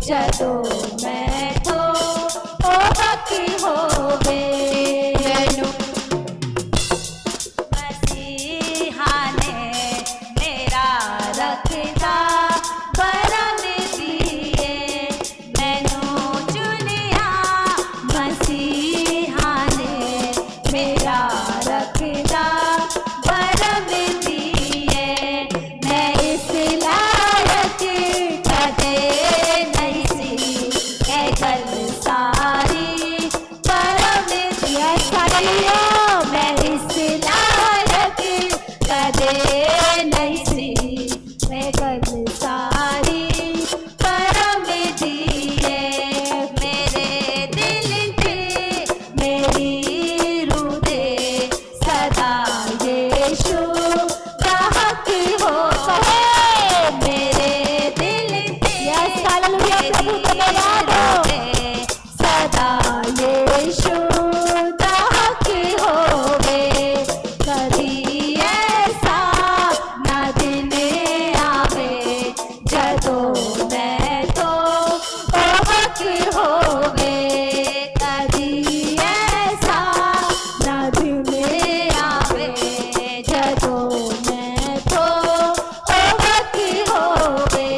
जदों मैं तो ओ बाकी होवे मैनू मसीहा ने मेरा रखदा परम दिए मैनू चुनिया मसीहा ने मेरा रखदा परम दिए मैं इस लायक कदे नहीं सी ए गल सारी परम दिए सारियो मैं इस लायक कदे नहीं सी ए गल सारी परम दिए मेरे दिल ते मेरी रूह दे सदा यीशु का हक हो मेरे दिल ते मेरी रूह दे सदा यीशु का हक होवे कभी ऐसा ना दिन आवे जदों मैं तो ओ हक होवे कभी ऐसा ना दिन आवे जदों मैं तो ओ हक होवे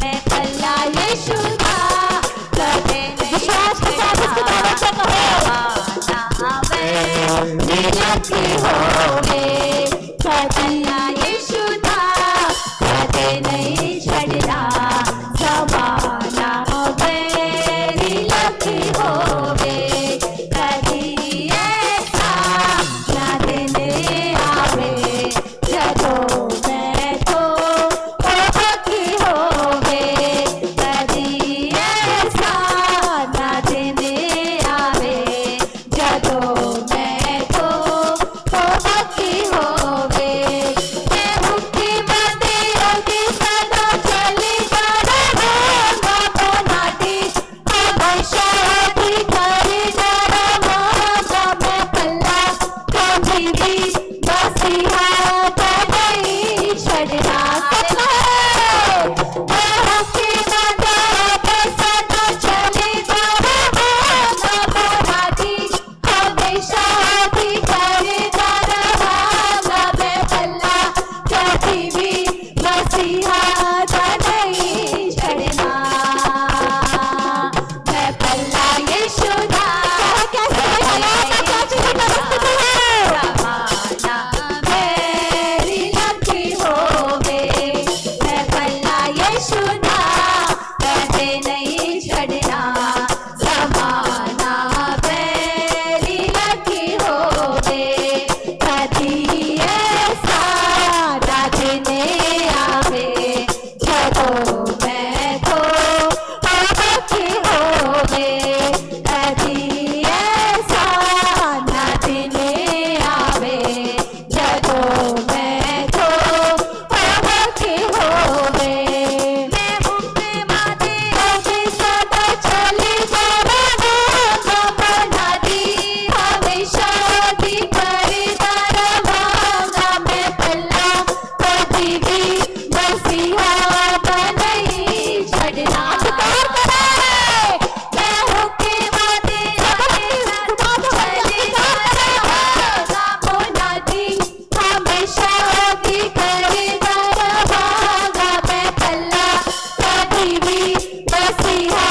मैं पल्ला यीशु दा कदे नहीं लकी होवे पल्ला यीशु दा कदे नहीं छड़ना ज़माना मेरी लकी होवे कभी ऐसा ना दिन आवे जदों मैं तो ओ बाकी होवे कभी ऐसा ना दिन आवे जदों मैं तो ओ बाकी होवे मैं मुक्ति मते ओदी सदा चली जाना बाबा नाटी हमेशा दी करी जाना बाबा मैं पल्ला कभी भी मसीहा का नहीं छड़ना मैं मुक्ति मते ओदी सदा चली जाना बाबा नाटी हमेशा दी करी जाना बाबा मैं पल्ला कभी भी मसीहा का नहीं छड़ना मैं पल्ला यीशु दा ज़माना मेरी लकी होवे मैं पल्ला यीशु दा कदे नहीं छड़ना ज़माना मेरी लकी होवे कभी ऐसा ना दिन आवे जदों मैं तो ओ बाकी होवे कभी ऐसा ना दिन आवे जदों मैं तो ओ बाकी होवे मैं मुक्ति माते ओदी सदा चली जाना बाबा नादी हमेशा दी करी जाना बाबा मैं पल्ला कभी भी मसीहा का नहीं छड़ना मैं मुक्ति माते ओदी सदा चली जाना बाबा नादी हमेशा दी करी जाना बाबा मैं पल्ला कभी भी मसीहा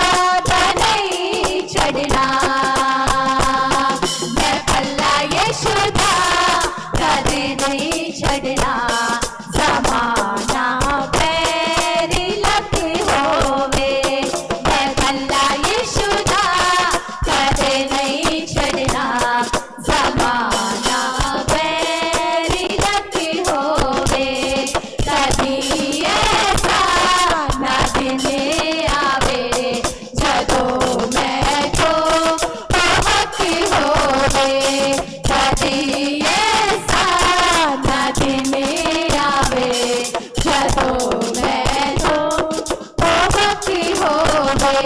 का नहीं छड़ना मैं पल्ला यीशु दा कदे नहीं छड़ना ज़माना मेरी लकी होवे मैं पल्ला यीशु दा कदे नहीं छड़ना ज़माना मेरी लकी होवे कभी ऐसा ना दिन आवे जदों मैं तो ओ बाकी होवे कभी ऐसा ना दिन आवे जदों मैं तो ओ बाकी होवे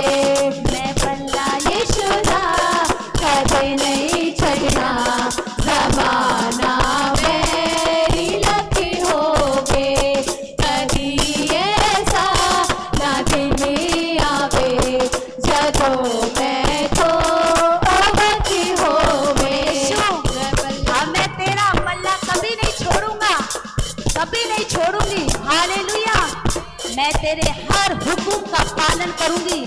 मैं पल्ला यीशु दा कदे नहीं छड़ना ज़माना मेरी लकी होवे कभी ऐसा ना दिन आवे जगो मैं तो अवधि हो यीशु, हाँ, मैं तेरा पल्ला कभी नहीं छोड़ूंगा, कभी नहीं छोड़ूंगी। हालेलुया। मैं तेरे हर हुक्म का पालन करूंगी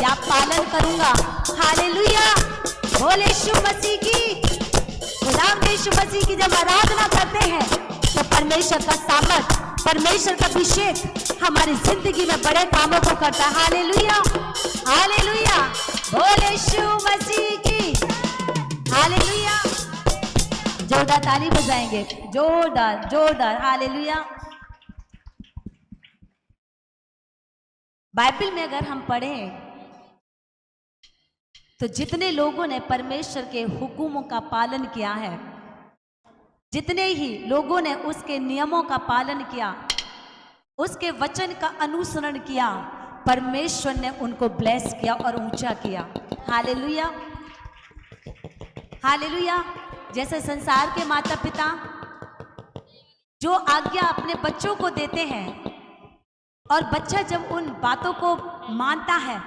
या पालन करूंगा। हालेलुया। बोल यीशु मसीह की। खुदा यीशु मसीह की जब आराधना करते हैं तो परमेश्वर का सामर्थ, परमेश्वर का अभिषेक हमारी जिंदगी में बड़े कामों को करता है। Hallelujah, hallelujah. बोल यीशु मसीह की। हालेलुया। जोरदार ताली बजाएंगे, जोरदार जोरदार। हालेलुया। बाइबल में अगर हम पढ़ें तो जितने लोगों ने परमेश्वर के हुक्मों का पालन किया है, जितने ही लोगों ने उसके नियमों का पालन किया, उसके वचन का अनुसरण किया, परमेश्वर ने उनको ब्लेस किया और ऊंचा किया। Hallelujah, hallelujah. जैसे संसार के माता पिता जो आज्ञा अपने बच्चों को देते हैं और बच्चा जब उन बातों को मानता है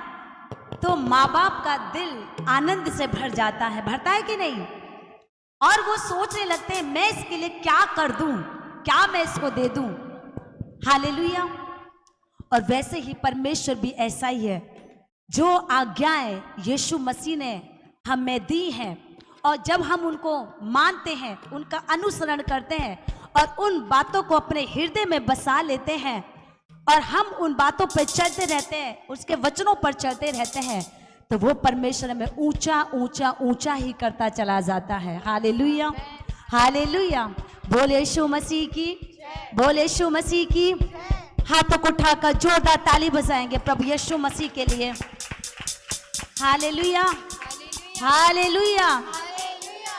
तो माँ बाप का दिल आनंद से भर जाता है, भरता है कि नहीं? और वो सोचने लगते हैं मैं इसके लिए क्या कर दूं, क्या मैं इसको दे दूं। हालेलुया। और वैसे ही परमेश्वर भी ऐसा ही है। जो आज्ञाएं यीशु मसीह ने हमें दी हैं और जब हम उनको मानते हैं, उनका अनुसरण करते हैं और उन बातों को अपने हृदय में बसा लेते हैं और हम उन बातों पर चलते रहते हैं, उसके वचनों पर चलते रहते हैं, तो वो परमेश्वर में ऊंचा ऊंचा ऊंचा ही करता चला जाता है। Hallelujah, hallelujah. बोल यीशु मसीह की, बोल यीशु मसीह की। हाथों को उठाकर जोरदार ताली बजाएंगे प्रभु यीशु मसीह के लिए। Hallelujah, hallelujah,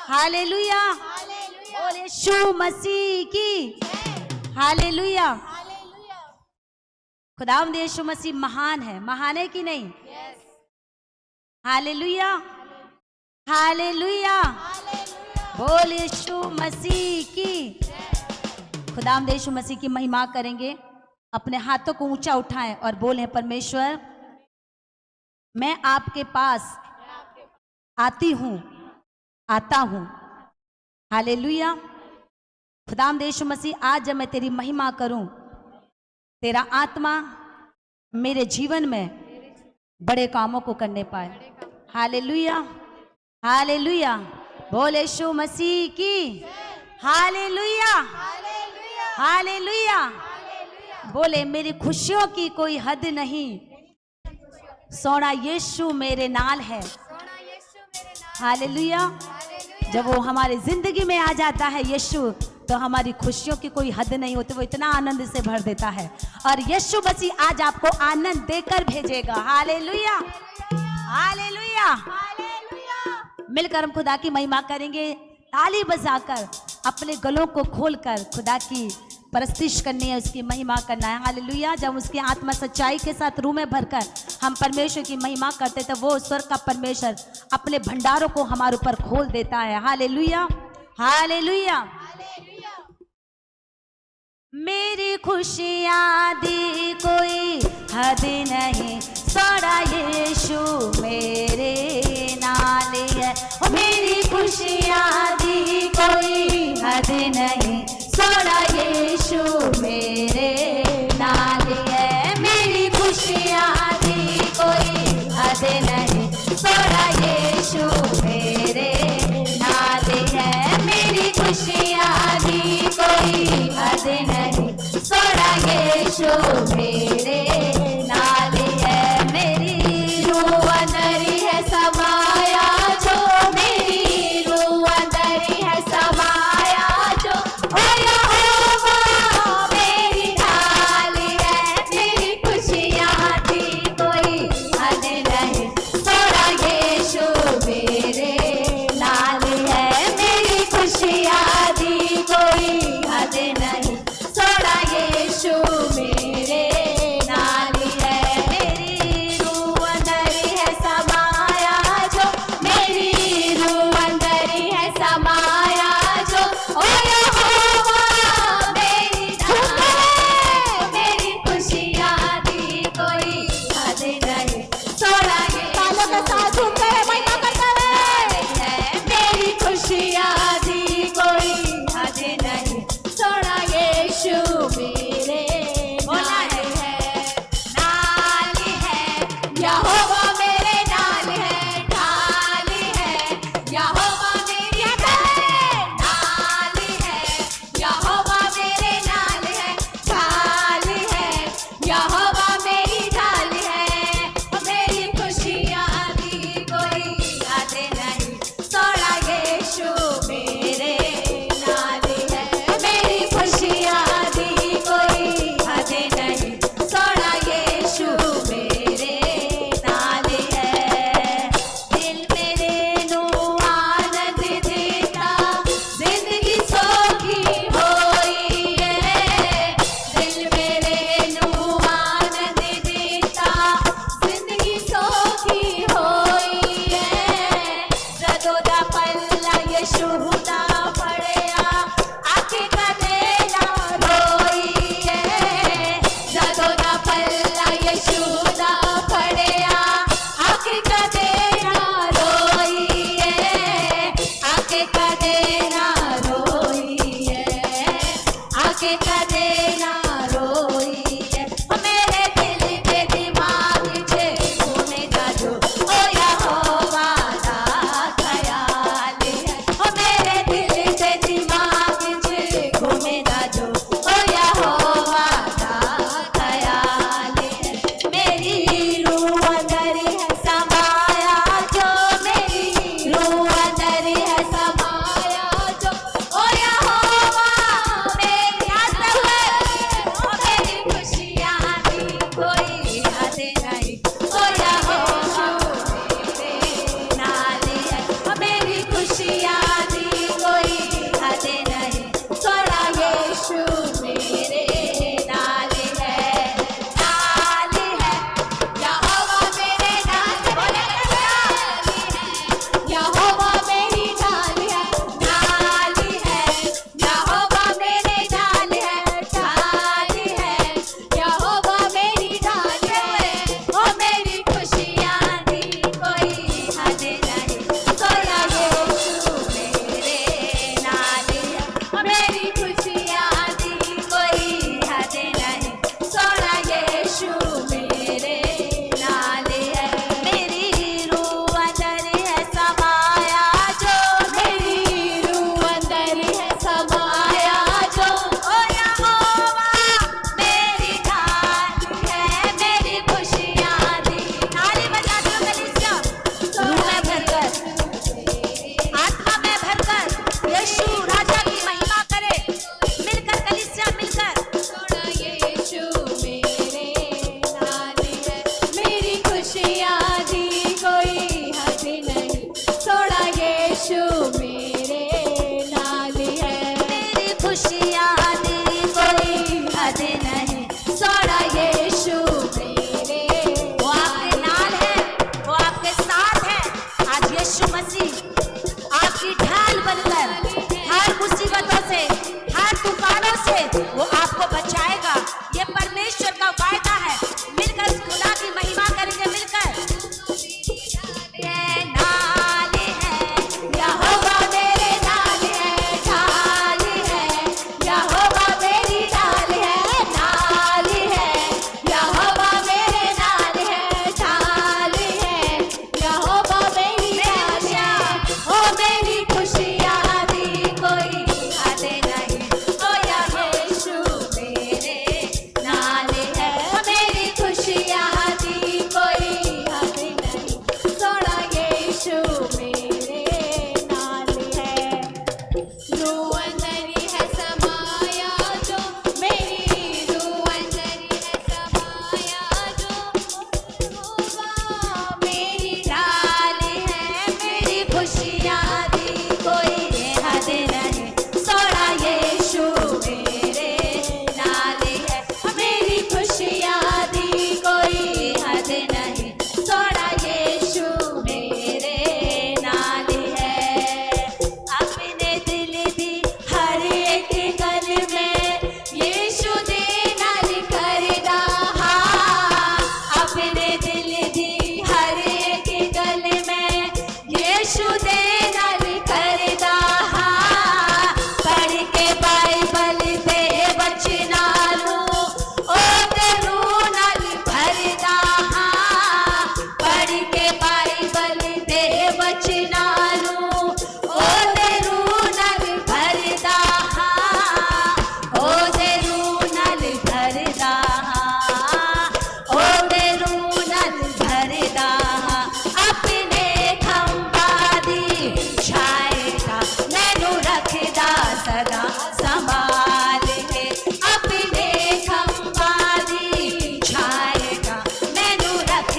hallelujah. बोल यीशु मसीह की। हालेलुया। खुदावंद यीशु मसीह महान है, महान है कि नहीं? Hallelujah, hallelujah. बोल यीशु मसीह की। खुदावंद यीशु मसीह की महिमा करेंगे। अपने हाथों को ऊंचा उठाएं और बोलें, परमेश्वर मैं आपके पास आती हूं, आता हूं। हालेलुया। खुदावंद यीशु मसीह, आज जब मैं तेरी महिमा करूं, तेरा आत्मा मेरे जीवन में बड़े कामों को करने पाए। Hallelujah, hallelujah. बोल यीशु मसीह की। Hallelujah, hallelujah. बोले मेरी खुशियों की कोई हद नहीं, सोना यीशु मेरे नाल है। हालेलुया। जब वो हमारी जिंदगी में आ जाता है यीशु, तो हमारी खुशियों की कोई हद नहीं होती, वो इतना आनंद से भर देता है। और यीशु मसीह आज आपको आनंद देकर भेजेगा। Hallelujah, hallelujah. मिलकर हम खुदा की महिमा करेंगे, ताली बजाकर, अपने गलों को खोलकर खुदा की परस्तिश करनी है, उसकी महिमा करना है। हालेलुया। जब उसकी आत्मा सच्चाई के साथ रूह में भरकर हम परमेश्वर की महिमा करते, तो वो स्वर्ग का परमेश्वर अपने भंडारों को हमारे ऊपर खोल देता है। Hallelujah, hallelujah. मेरी खुशियाँ दी कोई हद नहीं, सोना यीशु मेरे नाल है। मेरी खुशियाँ दी कोई हद नहीं, सोना यीशु मेरे नाल है। मेरी खुशियाँ दी कोई हद नहीं, सोना यीशु मेरे नाल है। मेरी खुशियाँ दी कोई हद नहीं, सोना यीशु मेरे नाल है। मेरी रूह अंदर है समाया जो, मेरी रूह अंदर है समाया जो, ओ यहोवा मेरी ढाल है। मेरी खुशियाँ दी कोई हद नहीं, सोना यीशु मेरे नाल है। मेरी खुशियाँ दी कोई हद नहीं, सोना यीशु मेरे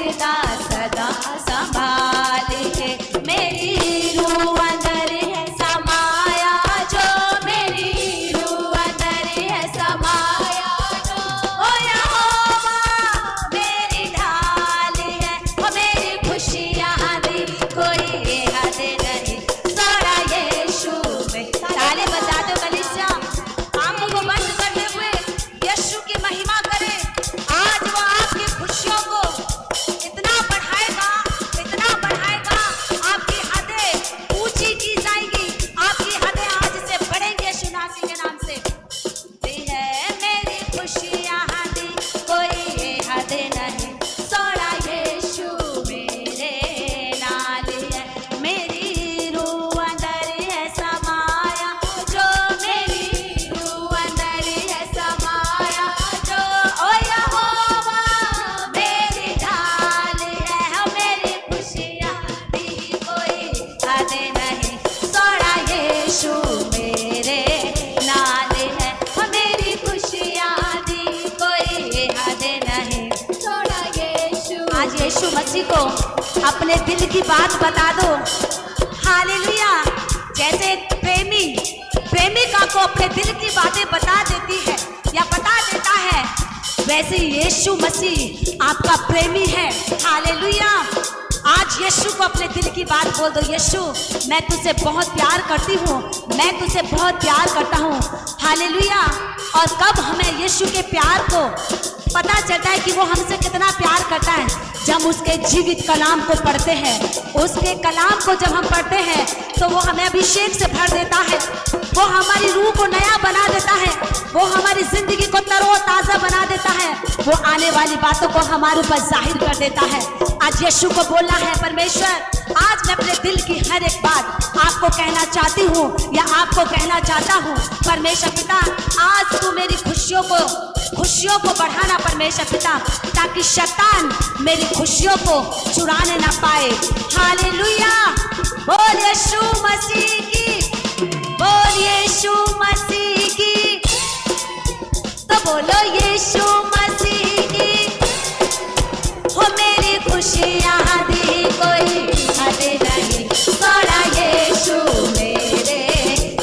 सदा सदा संभाली है। मेरी रूह अंदर है समाया जो, मेरी रूह अंदर है समाया जो। ओ यहोवा मेरी ढाल है, ओ मेरी खुशियाँ दी कोई हद नहीं, सोड़ा यीशु में। ताली बजा दो कलीसिया, आंखों को बंद करते हुए यीशु की महिमा करें। आज वो आपकी खुशियों को इतना बढ़ाएगा, इतना बढ़ाएगा, आपकी हदें ऊंची की जाएंगी, आपकी हदें आज से बढ़ेंगी यीशु नासी के नाम से। दी है मेरी खुशियाँ दी कोई हद नहीं, सोड़ा यीशु मेरे नाल है। मेरी रूह अंदर है समाया जो, मेरी रूह अंदर है समाया जो। ओ यहोवा मेरी ढाल है, मेरी खुशियाँ दी कोई हद नहीं, सोड़ा यीशु मेरे नाल है। मेरी खुशियाँ दी कोई हद नहीं, सोड़ा यीशु। आज यीशु मसीह को अपने दिल की बात बता दो। हालेलुया। जैसे एक प्रेमिका को अपने दिल की बातें बता देती है या बता देता है, वैसे यीशु मसीह आपका प्रेमी है। हालेलुया। आज यीशु को अपने दिल की बात बोल दो। यीशु मैं तुझसे बहुत प्यार करती हूँ, मैं तुझसे बहुत प्यार करता हूँ। हालेलुया। और कब हमें यीशु के प्यार को पता चलता है कि वो हमसे कितना प्यार करता है, जब उसके जीवित कलाम को पढ़ते हैं। उसके कलाम को जब हम पढ़ते हैं तो वो हमें अभिषेक से भर देता है, वो हमारी रूह को नया बना देता है, वो हमारी जिंदगी को तरोताजा बना देता है, वो आने वाली बातों को हमारे ऊपर जाहिर कर देता है। आज यीशु को बोलना है, परमेश्वर आज मैं अपने दिल की हर एक बात आपको कहना चाहती हूँ या आपको कहना चाहता हूँ। परमेश्वर पिता आज तू मेरी खुशियों को बढ़ाना परमेश्वर पिता, ताकि शैतान मेरी खुशियों को चुराने ना पाए। हालेलुया। बोल यीशु मसीह की, बोल यीशु मसीह की, तो बोलो यीशु मसीह की। हो मेरी खुशियाँ दी कोई हद नहीं, सोड़ा यीशु मेरे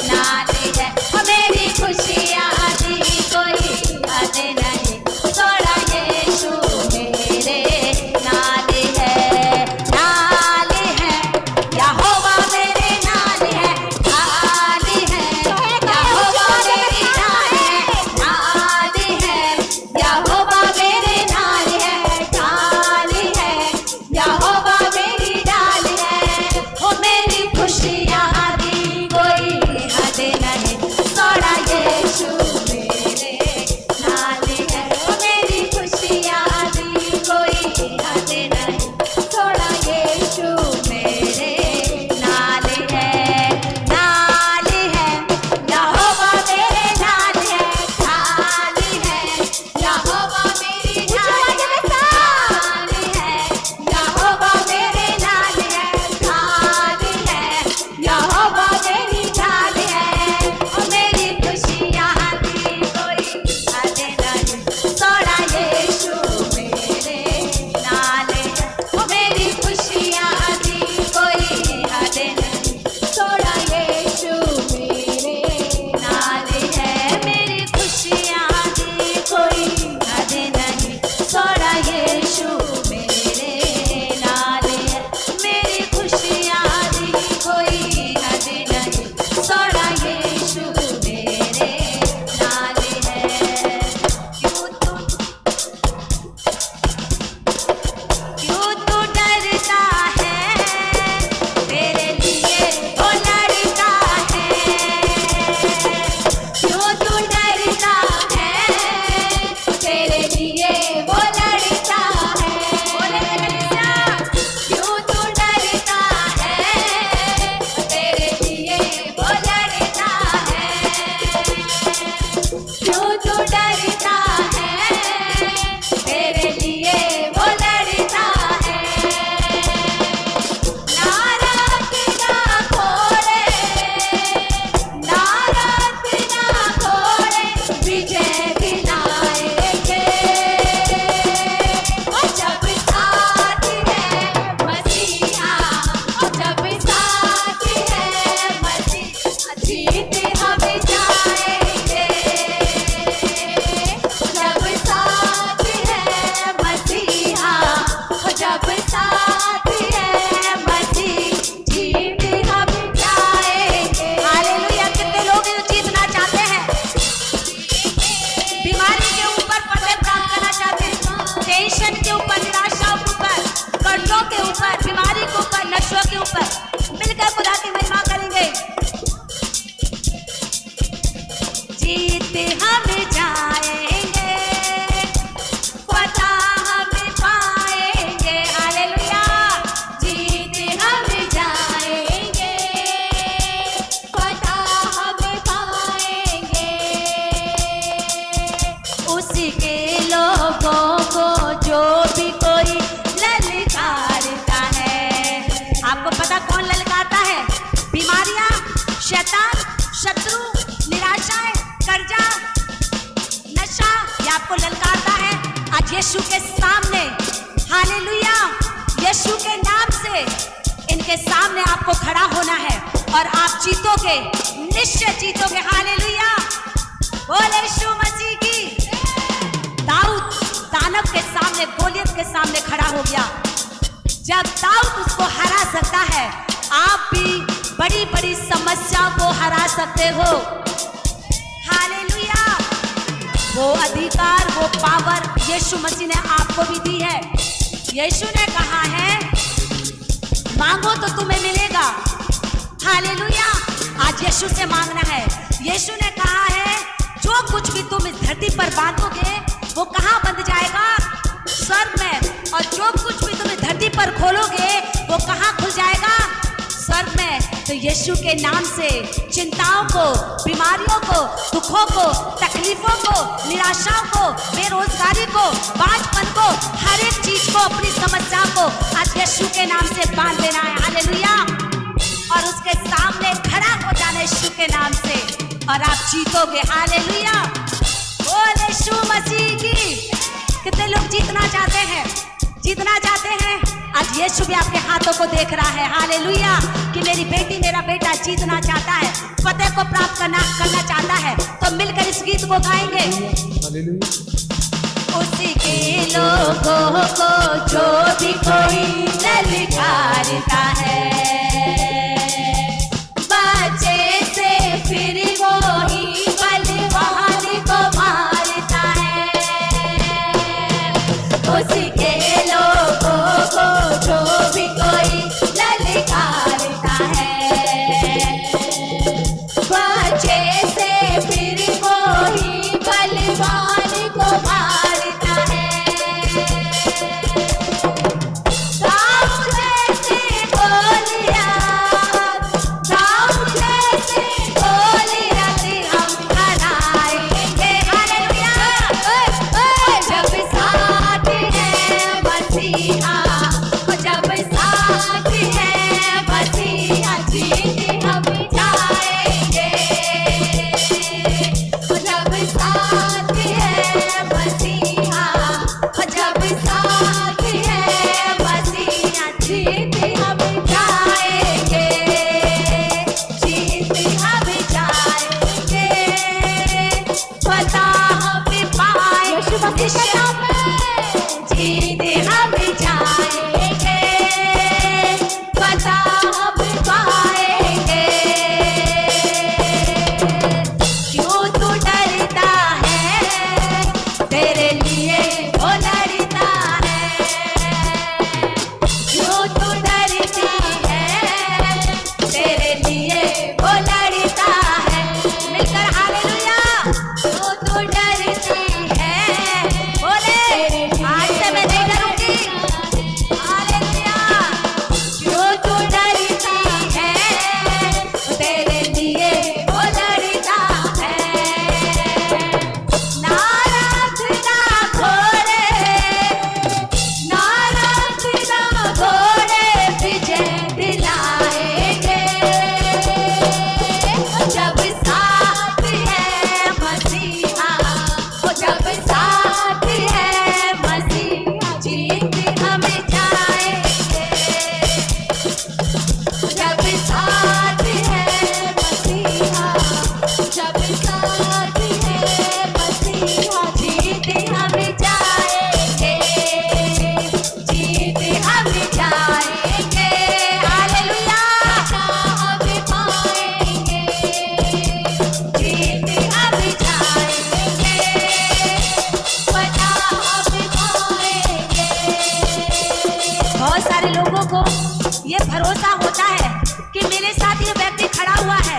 नाल है। हो मेरी खुशियाँ दी कोई हद नहीं, सोड़ा यीशु मेरे नाल है। नाल है यहोवा मेरे नाल है, नाल है यहोवा मेरी नाल है, नाल है यहोवा यीशु के नाम से इनके सामने आपको खड़ा होना है और आप जीतोगे, निश्चय जीतोगे। हालेलुया, बोल यीशु मसीह की। दाऊद दानव के सामने, गोलियत के सामने खड़ा हो गया। जब दाऊद उसको हरा सकता है, आप भी बड़ी बड़ी समस्याओं को हरा सकते हो। हालेलुया, वो अधिकार, वो पावर यीशु मसीह ने आपको भी दी है। यीशु ने कहा है मांगो तो तुम्हें मिलेगा। हालेलुया, आज यीशु से मांगना है। यीशु ने कहा है जो कुछ भी तुम इस धरती पर बांधोगे वो कहाँ बंध जाएगा? स्वर्ग में। और जो कुछ भी तुम इस धरती पर खोलोगे वो कहाँ खुल जाएगा? स्वर्ग में। तो यीशु के नाम से चिंताओं को, बीमारियों को, दुखों को, तकलीफों को, निराशाओं को, बेरोजगारी को, बांझपन को, हर एक चीज को, अपनी समस्या को आज यीशु के नाम से बांध देना है। हालेलुया, और उसके सामने खड़ा हो जाना यीशु के नाम से और आप जीतोगे। हालेलुया, बोल यीशु मसीह की। कितने लोग जीतना चाहते हैं? जीतना चाहते हैं? आज यीशु भी आपके हाथों को देख रहा है। हालेलुया, कि मेरी बेटी, मेरा बेटा जीतना चाहता है, फतेह को प्राप्त करना चाहता है, तो मिलकर इस गीत को गाएंगे। उसी के लोगों को जो भी कोई ललकारता है, बच्चे से फिर वो ही बलवान को मारता है। उसी के लोगों को जो भी कोई ललकारता है, बच्चे से फिर वो ही बलवान को मारता है। दाऊद जैसे गोलियत, दाऊद जैसे गोलियत हम हराएंगे। हालेलुया, जब साथ है मसीहा, जब साथ है मसीहा, जीत हम जाएंगे। जब साथ है मसीहा, जब साथ है मसीहा, जीत हम जाएंगे, जीत हम जाएंगे। पता हम पाएंगे, जीत हम जाएंगे, पता हम पाएंगे। क्यों तू डरता है? तेरे लिए वो लड़ता है। क्यों तू डरती है? तेरे लिए वो लड़ता है। मिलकर हालेलुया, क्यों तू डरती है? बोले आज से मैं नहीं डरूंगी। हालेलुया, क्यों तू डरती है? तेरे लिए वो लड़ता है। नाराज ना घोड़े, नाराज ना घोड़े विजय दिलाएंगे। जब साथ है मसीहा, जब साथ है मसीहा, जीत हम जाएंगे। जब साथ है मसीहा, जब साथ है मसीहा, जीत हम जाएंगे, जीत हम जाएंगे। हालेलुया, हम पाएंगे, जीत हम जाएंगे, पता हम पाएंगे। बहुत सारे लोगों को ये भरोसा होता है कि मेरे साथ ये व्यक्ति खड़ा हुआ है,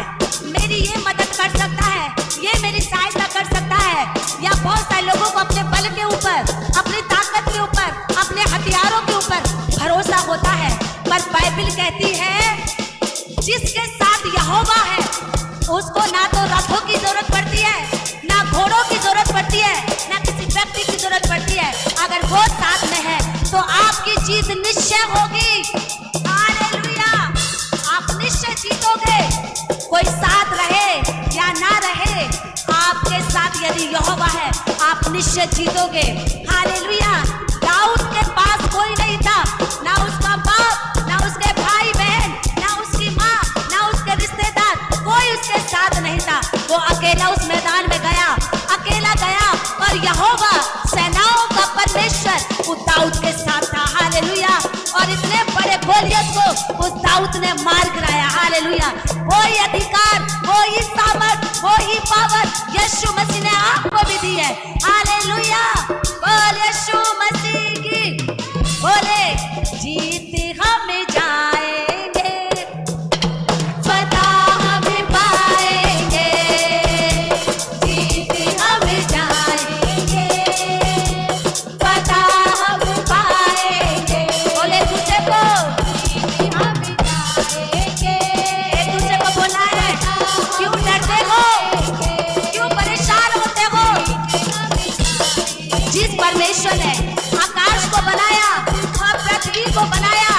मेरी ये मदद कर सकता है, ये मेरी सहायता कर सकता है। या बहुत सारे लोगों को अपने बल के ऊपर, अपनी ताकत के ऊपर, अपने हथियारों के ऊपर भरोसा होता है। पर बाइबल कहती है जिसके साथ यहोवा है उसको ना तो रथों की जरूरत पड़ती है, ना घोड़ों की जरूरत पड़ती है, ना किसी व्यक्ति की जरूरत पड़ती है। अगर वो साथ में है तो आपकी जीत निश्चय होगी। हालेलुया, आप निश्चय जीतोगे। कोई साथ रहे या ना रहे, आपके साथ यदि यहोवा है आप निश्चय जीतोगे। हालेलुया, दाऊद के पास कोई नहीं था, ना उसका गोलियत को उस दाऊद ने मार गिराया। हालेलुया। वही अधिकार, वही सामर्थ, वही पावर यीशु मसीह ने आपको भी दी है। हालेलुया। बोल यीशु मसीह की। बोले जीत हम जाएंगे, फतह हम पाएंगे, जीत हम जाएंगे, फतह हम पाएंगे। बोले दूसरे को जीत हम जाएंगे। एक दूसरे को बोला है, क्यों डरते हो, क्यों परेशान होते हो? जिस परमेश्वर ने आकाश को बनाया और पृथ्वी को बनाया,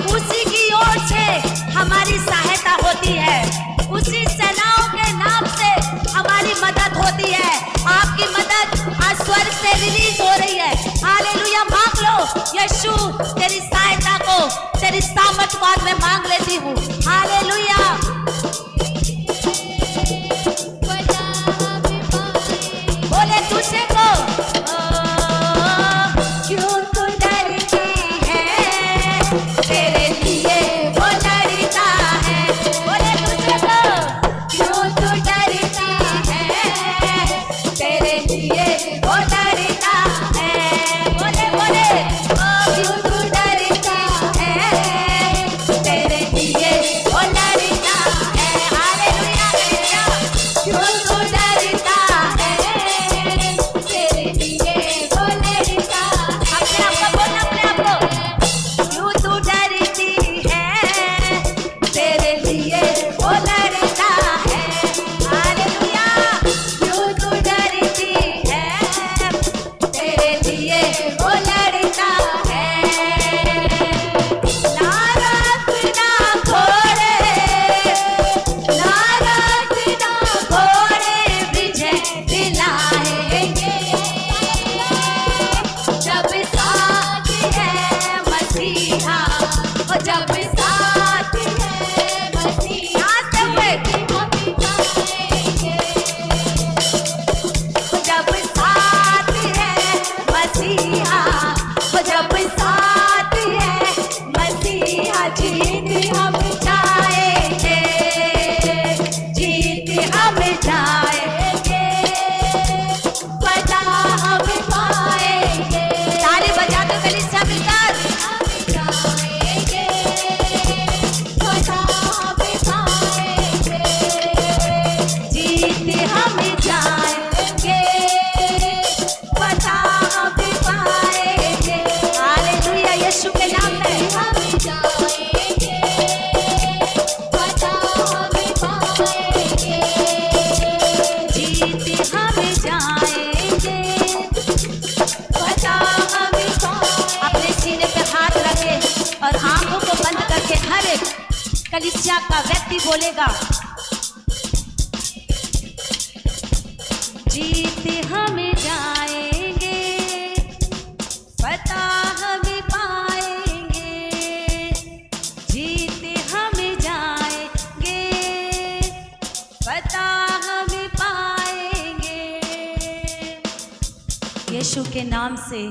उसी की ओर से हमारी सहायता होती है, उसी सेनाओं के नाम से हमारी मदद होती है। आपकी मदद आज स्वर्ग से रिलीज हो रही है। हालेलुया। मांग लो, यीशु तेरी सहायता को, तेरी सामर्थ को आज मैं मांग लेती हूँ। हालेलुया। बोले दूसरे को, क्यों तू डरती है, तेरे लिए वो लड़ता है। बोले दूसरे को, क्यों तू डरती है, तेरे लिए वो लड़ता है। बोले बोले, क्यों तू डरता है, तेरे लिए वो लड़ता है। Hallelujah hallelujah. क्यों तू डरता है, तेरे लिए वो लड़ता है। अपने आप को बोलना, अपने आप को, क्यों तू डरती है, तेरे लिए वो लड़ता है। हालेलुया। क्यों तू डरती है, तेरे लिए वो लड़ता है। नाराज ना घोड़े, नाराज ना घोड़े विजय दिलाएंगे, जब साथ है मसीहा, ओ जब साथ है मसीहा, जब साथ है मसीहा, ओ जब साथ है मसीहा, जीत हम जाएंगे, जीत हम जाएंगे, फतह हम पाएंगे। ताली बजाते कलीसिया मिलकर, जाएंगे, फतह हम पाएंगे, जीत हम जाएंगे, फतह हम पाएंगे। हालेलुया। यीशु के नाम में हम जाएंगे, फतह हम पाएंगे, जीत हम जाएंगे, फतह हम पाएंगे। अपने सीने पे हाथ रखे और आंखों को बंद करके हर एक कलीसिया का व्यक्ति बोलेगा, जीत हम जाएंगे, फतह हम पाएंगे, जीत हम जाएंगे, फतह हम पाएंगे। यीशु के नाम से